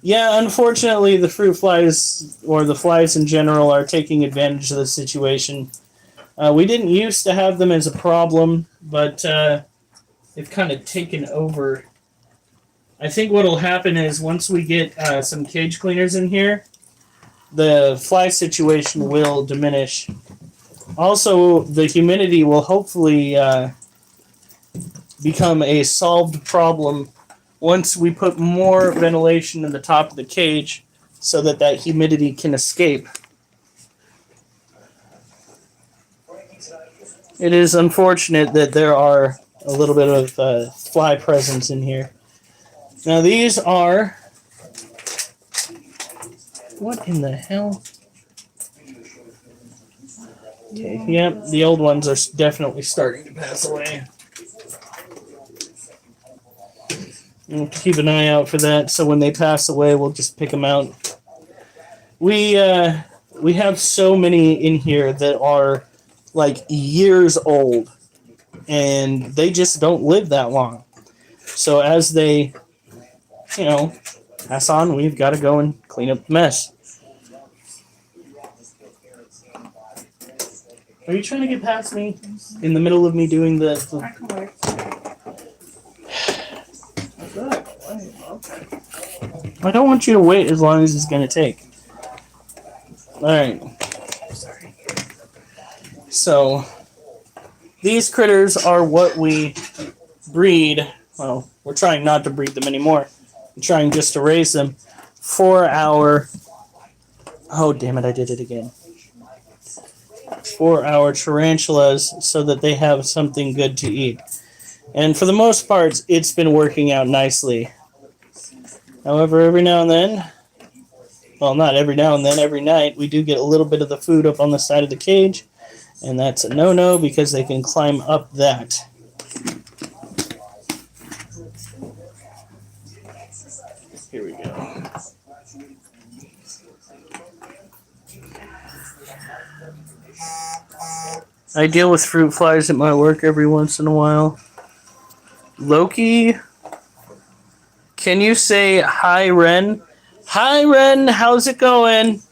Yeah, unfortunately, the fruit flies, or the flies in general, are taking advantage of the situation. We didn't used to have them as a problem, but they've kind of taken over. I think what will happen is once we get some cage cleaners in here, the fly situation will diminish. Also, the humidity will hopefully become a solved problem once we put more ventilation in the top of the cage so that that humidity can escape. It is unfortunate that there are a little bit of fly presence in here. Now these are... What in the hell? Okay, yep, the old ones are definitely starting to pass away. We'll keep an eye out for that, so when they pass away, we'll just pick them out. We have so many in here that are like years old, and they just don't live that long. So as they, pass on, we've got to go and clean up the mess. Are you trying to get past me in the middle of me doing the... I can wait. I don't want you to wait as long as it's going to take. Alright. So, these critters are what we breed. Well, we're trying not to breed them anymore. We're trying just to raise them for our... Oh, damn it, I did it again. For our tarantulas so that they have something good to eat. And for the most part, it's been working out nicely. However, every now and then, well, not every now and then, every night, we do get a little bit of the food up on the side of the cage, and that's a no-no because they can climb up that. I deal with fruit flies at my work every once in a while. Loki, can you say hi, Ren? Hi, Ren. How's it going?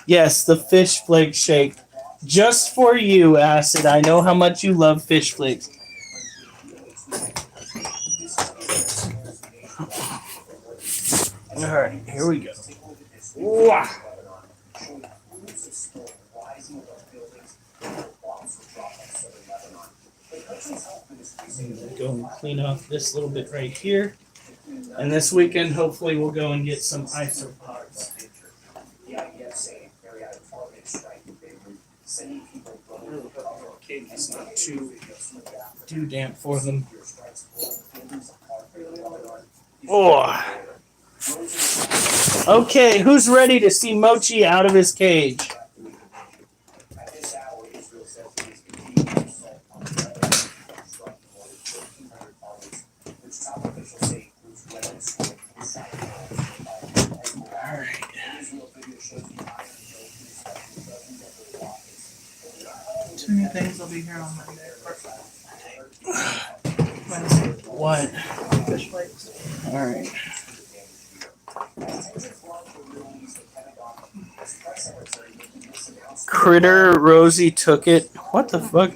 Yes, the fish flake shake. Just for you, Acid. I know how much you love fish flakes. Alright, here we go. Wah. Go and clean off this little bit right here. And this weekend, hopefully, we'll go and get some isopods. Okay, it's not too damp for them. Oh. Okay, who's ready to see Mochi out of his cage? Two new things will be here on Monday. Wednesday. What? Fish flakes. Alright. Critter Rosie took it. What the fuck?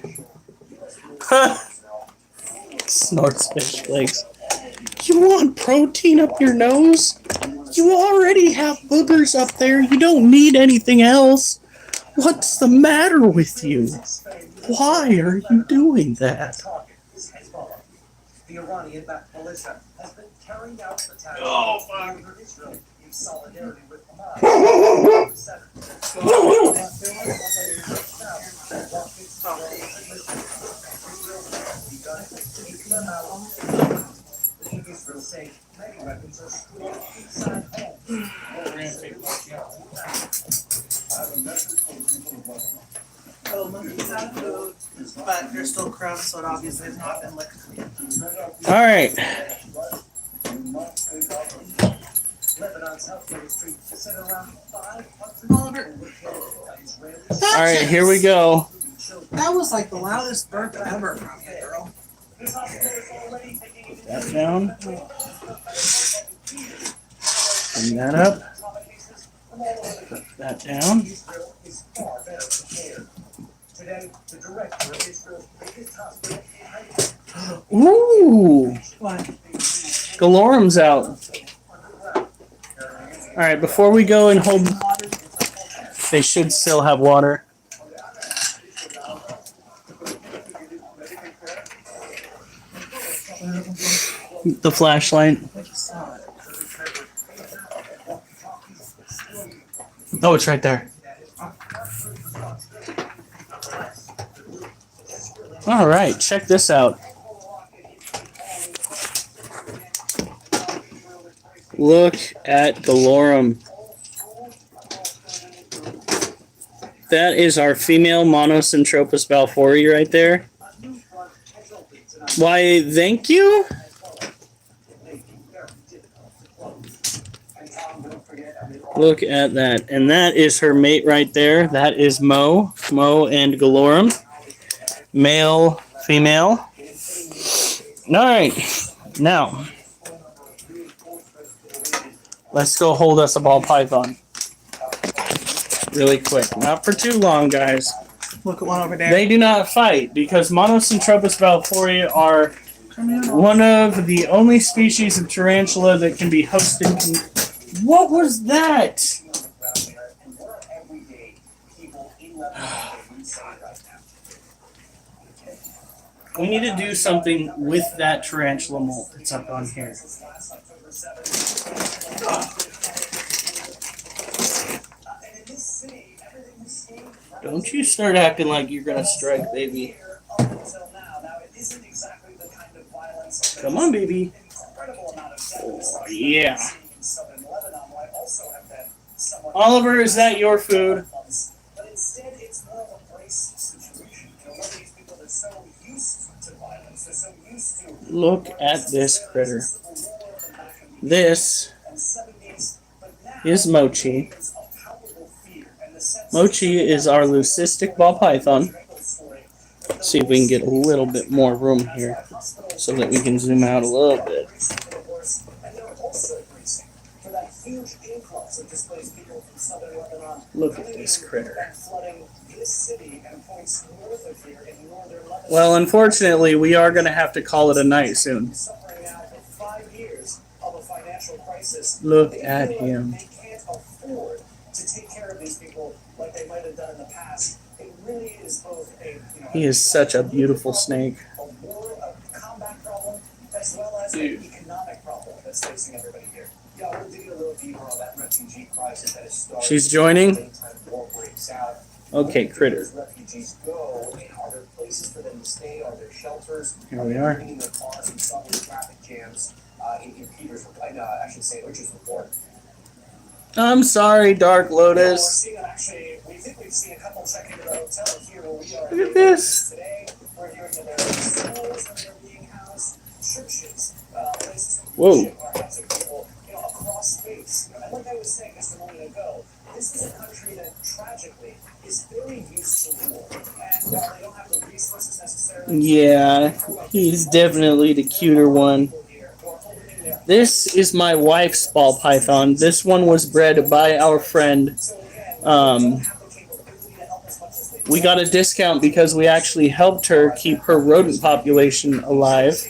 Snorts fish flakes. You want protein up your nose? You already have boogers up there. You don't need anything else. What's the matter with you? Why are you doing that? The Iranian-backed militia has been carrying out attacks over Israel in solidarity with Hamas. Israel saying many weapons are stored inside homes. Oh, monkeys have food, but they're still crumbs, so it obviously has not been licked clean. Alright. Lebanon's health ministry said around 500 Alright, here we go. That was like the loudest burp ever from you, girl. Put that down. Bring that up. Put that down. Today, the director of Israel's biggest hospital. Ooh! What? Galorum's out. Alright, before we go and hold... They should still have water. The flashlight. Oh, it's right there. Alright, check this out. Look at Galorum. That is our female Monocentropas balfouri right there. Why, thank you? Look at that. And that is her mate right there. That is Mo. Mo and Galorum. Male, female. Alright. Now, let's go hold us a ball python. Really quick. Not for too long, guys. Look at one over there. They do not fight because Monocentropas balfouri are one of the only species of tarantula that can be hosted. What was that? We need to do something with that tarantula molt that's up on here. Don't you start acting like you're gonna strike, baby. Come on, baby. Oh, yeah. Oliver, is that your food? Look at this critter. This is Mochi. Mochi is our leucistic ball python. Let's see if we can get a little bit more room here so that we can zoom out a little bit. Look at this critter. Well, unfortunately, we are going to have to call it a night soon. Look at him. He is such a beautiful snake. Dude. Economic problem that's facing everybody here. Yeah, we'll dig a little deeper on that refugee crisis that is starting. She's joining. Okay, critter. Refugees go. Are there places for them to stay? Are there shelters? Here we are. In their cars in subway traffic jams in Petersburg. I should say Richardsburg. I'm sorry, Dark Lotus. We think we've seen a couple check into the hotel here where we are. Look at this. Today, we're hearing that there are schools that are being housed, churches, places Whoa. are housing people, across space. And like I was saying just a moment ago, this is a country that tragically is very used to war. And while they don't have the resources necessarily. Yeah, he's definitely the cuter one. This is my wife's ball python. This one was bred by our friend. We got a discount because we actually helped her keep her rodent population alive.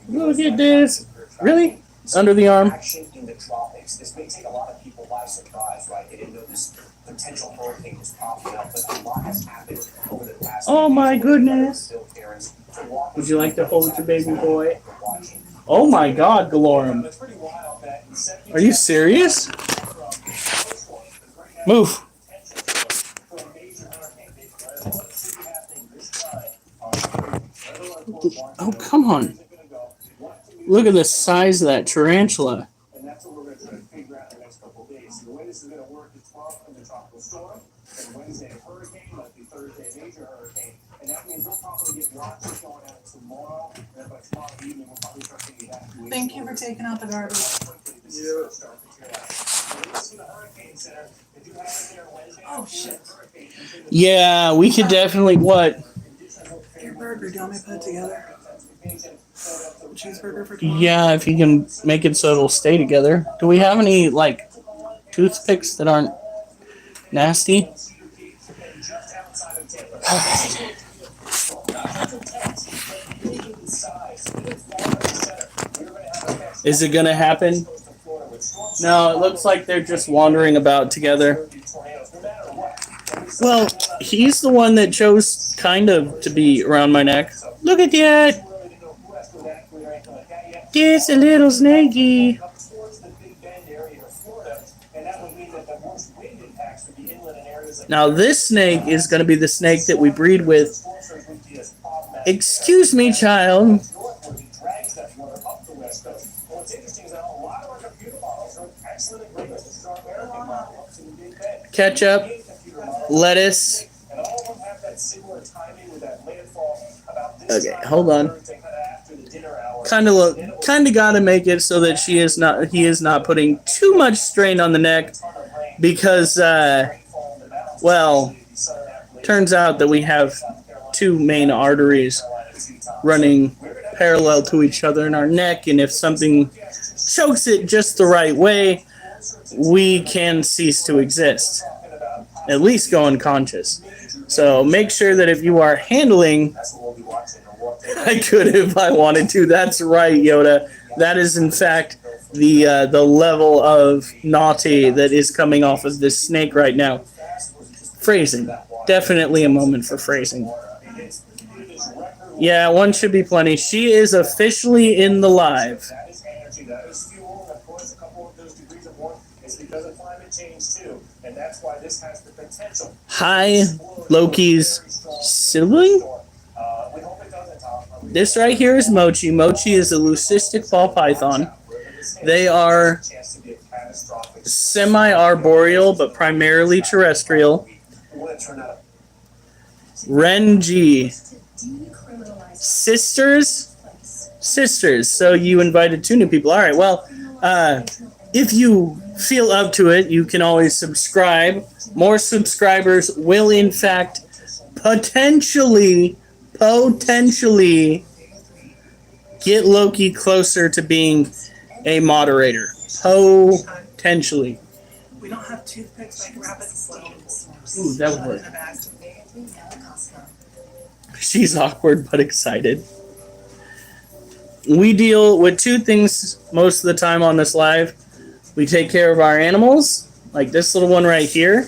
Look at this. Really? Under the arm? This may take a lot of people by surprise, right? They didn't know this potential hurricane was popping up, but a lot has happened over the past. Oh my goodness. Would you like to hold your baby boy? Oh my God, Galorum. Are you serious? Move. Oh, come on. Look at the size of that tarantula. And that's what we're going to try to figure out in the next couple of days. The way this is going to work is tomorrow in the tropical storm, and Wednesday a hurricane, like the Thursday a major hurricane. And that means we'll probably get watches going out tomorrow, and by tomorrow evening we'll probably start taking evacuation. Thank you for taking out the garbage. Oh shit. Yeah, we could definitely, what? Your burger, do you want me to put it together? Cheeseburger for tomorrow? Yeah, if you can make it so it'll stay together. Do we have any, like, toothpicks that aren't nasty? Is it gonna happen? No, it looks like they're just wandering about together. Well, he's the one that chose kind of to be around my neck. Look at that! It's a little snaky. Now this snake is going to be the snake that we breed with. Excuse me, child. Ketchup, lettuce. Okay, hold on. Kind of gotta make it so that he is not putting too much strain on the neck, because well, turns out that we have two main arteries running parallel to each other in our neck, and if something chokes it just the right way, we can cease to exist, at least go unconscious. So make sure that if you are handling, I could if I wanted to. That's right, Yoda. That is in fact the level of naughty that is coming off of this snake right now. Phrasing, definitely a moment for phrasing. Yeah, one should be plenty. She is officially in the live. Hi, Loki's sibling? This right here is Mochi. Mochi is a leucistic ball python. They are semi-arboreal, but primarily terrestrial. Renji. Sisters? Sisters. So you invited two new people. All right, well, if you feel up to it, you can always subscribe. More subscribers will, in fact, potentially get Loki closer to being a moderator. Potentially. We don't have toothpicks, I can wrap it in Ooh, that would work. the bag. She's awkward but excited. We deal with two things most of the time on this live. We take care of our animals, like this little one right here.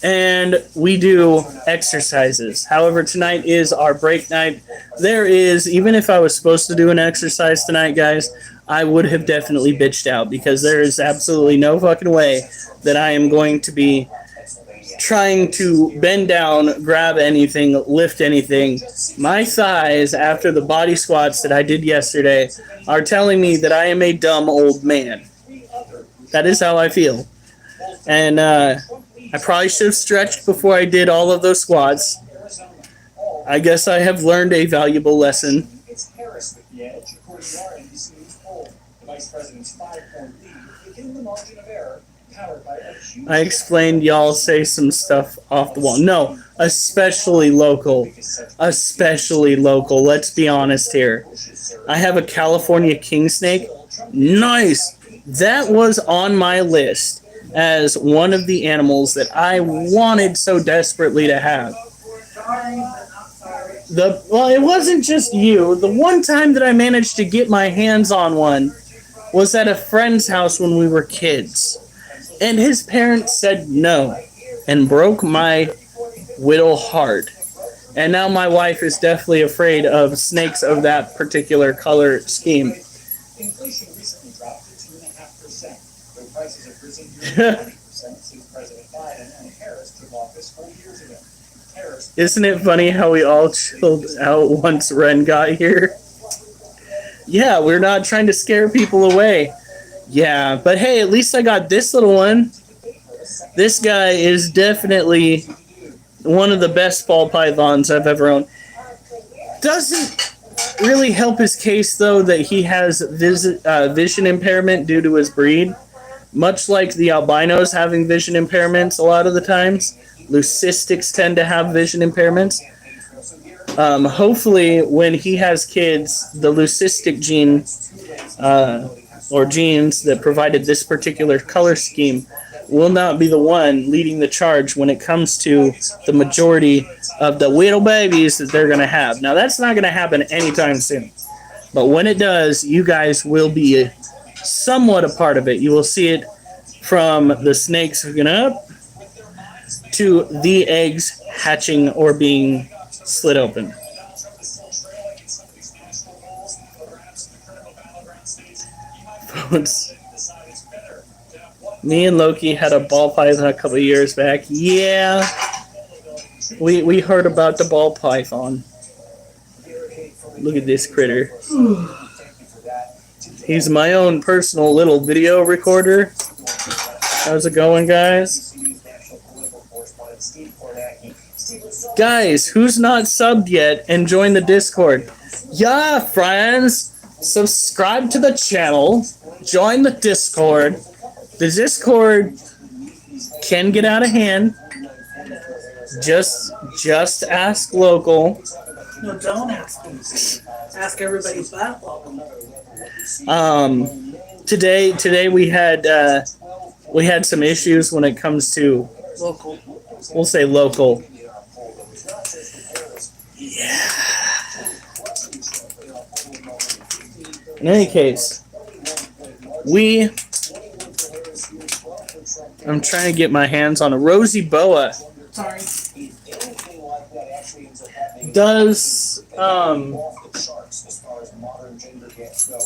And we do exercises. However, tonight is our break night. There is, even if I was supposed to do an exercise tonight, guys, I would have definitely bitched out because there is absolutely no fucking way that I am going to be trying to bend down, grab anything, lift anything. My thighs, after the body squats that I did yesterday, are telling me that I am a dumb old man. That is how I feel. And I probably should have stretched before I did all of those squats. I guess I have learned a valuable lesson. I explained y'all say some stuff off the wall. No, especially local. Especially local. Let's be honest here. I have a California king snake. Nice. That was on my list as one of the animals that I wanted so desperately to have. Well, it wasn't just you. The one time that I managed to get my hands on one was at a friend's house when we were kids. And his parents said no and broke my little heart. And now my wife is definitely afraid of snakes of that particular color scheme. Inflation recently dropped to 2.5%, though prices have risen nearly 20% since President Biden and Harris took office 4 years ago. Isn't it funny how we all chilled out once Ren got here? Yeah, we're not trying to scare people away. Yeah, but hey, at least I got this little one. This guy is definitely one of the best ball pythons I've ever owned. Doesn't really help his case, though, that he has vision impairment due to his breed. Much like the albinos having vision impairments a lot of the times, leucistics tend to have vision impairments. Hopefully, when he has kids, the leucistic gene or genes that provided this particular color scheme will not be the one leading the charge when it comes to the majority of the little babies that they're going to have. Now, that's not going to happen anytime soon. But when it does, you guys will be somewhat a part of it. You will see it from the snakes hooking up to the eggs hatching or being slit open. Me and Loki had a ball python a couple of years back. Yeah, we heard about the ball python. Look at this critter. He's my own personal little video recorder. How's it going, guys? Guys, who's not subbed yet and joined the Discord? Yeah, friends! Subscribe to the channel. Join the Discord. The Discord can get out of hand. Just ask local. No, don't ask them. Ask everybody's back. Today we had some issues when it comes to Local. We'll say local. Yeah. In any case, I'm trying to get my hands on a rosy boa. Sorry. Does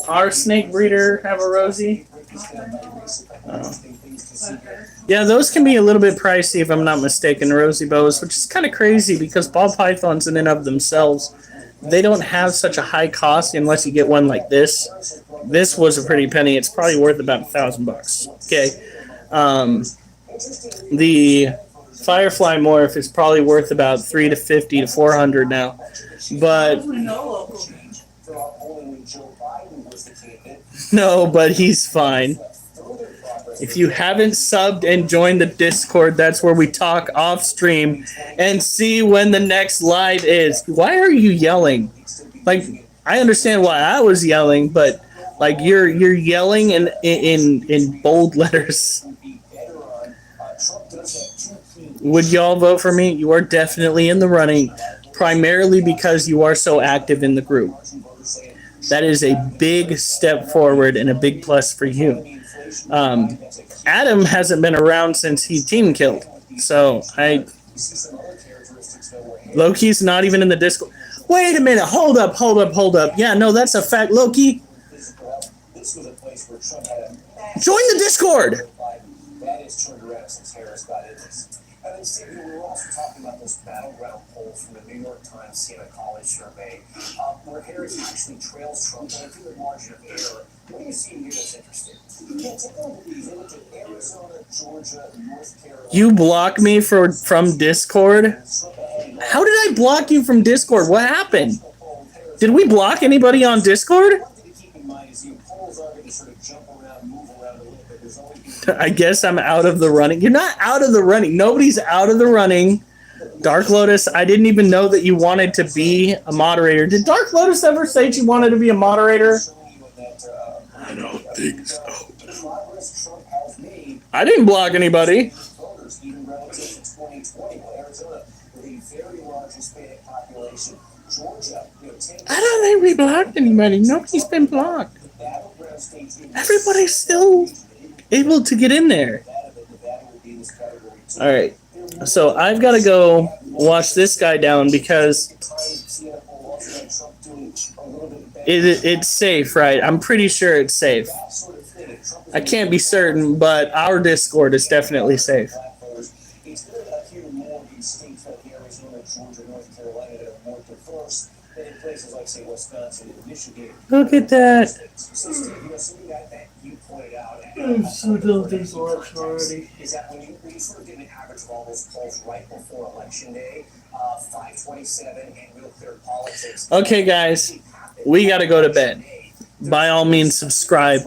our snake breeder have a rosy? Yeah, those can be a little bit pricey if I'm not mistaken, rosy boas, which is kind of crazy because ball pythons in and of themselves, they don't have such a high cost unless you get one like this. This was a pretty penny. It's probably worth about $1,000. Okay. The Firefly morph is probably worth about $350 to $400 now. But We know local. no, but he's fine. If you haven't subbed and joined the Discord, that's where we talk off stream and see when the next live is. Why are you yelling? Like, I understand why I was yelling, but like you're yelling in bold letters. Would y'all vote for me? You are definitely in the running, primarily because you are so active in the group. That is a big step forward and a big plus for you. Adam hasn't been around since he team killed, so Loki's not even in the Discord. Wait a minute, hold up. Yeah, no, that's a fact. Loki, join the Discord. That is turned around since Harris got in this. And then, Steve, we were also talking about those battleground polls from the New York Times Siena College survey, where Harris actually trails Trump by a good margin of error. What do you see here that's interesting? You can't take over these. They look at Arizona, Georgia, North Carolina. You block me from Discord? How did I block you from Discord? What happened? Did we block anybody on Discord? I guess I'm out of the running. You're not out of the running. Nobody's out of the running. Dark Lotus, I didn't even know that you wanted to be a moderator. Did Dark Lotus ever say she wanted to be a moderator? I don't think so. I didn't block anybody. I don't think we blocked anybody. Nobody's been blocked. Everybody's still able to get in there. All right. So I've got to go watch this guy down because it's safe, right? I'm pretty sure it's safe. I can't be certain, but our Discord is definitely safe. Look at that. I'm so done with this election already. Is that when you sort of get an average of all those polls right before election day, 527 and real clear politics. Okay, guys, we got to go to bed. By all means, subscribe.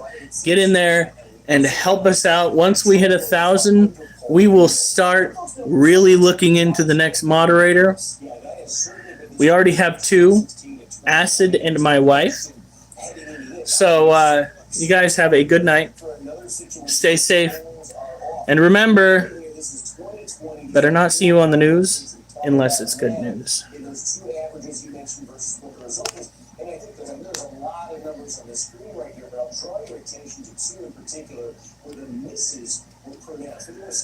Get in there and help us out. Once we hit 1,000, we will start really looking into the next moderator. We already have 2, Acid and my wife. So you guys have a good night. Stay safe. And remember, better not see you on the news unless it's good news. And I think there's a lot of numbers on the screen right here, but I'll draw your attention to 2 in particular where the misses were pronounced.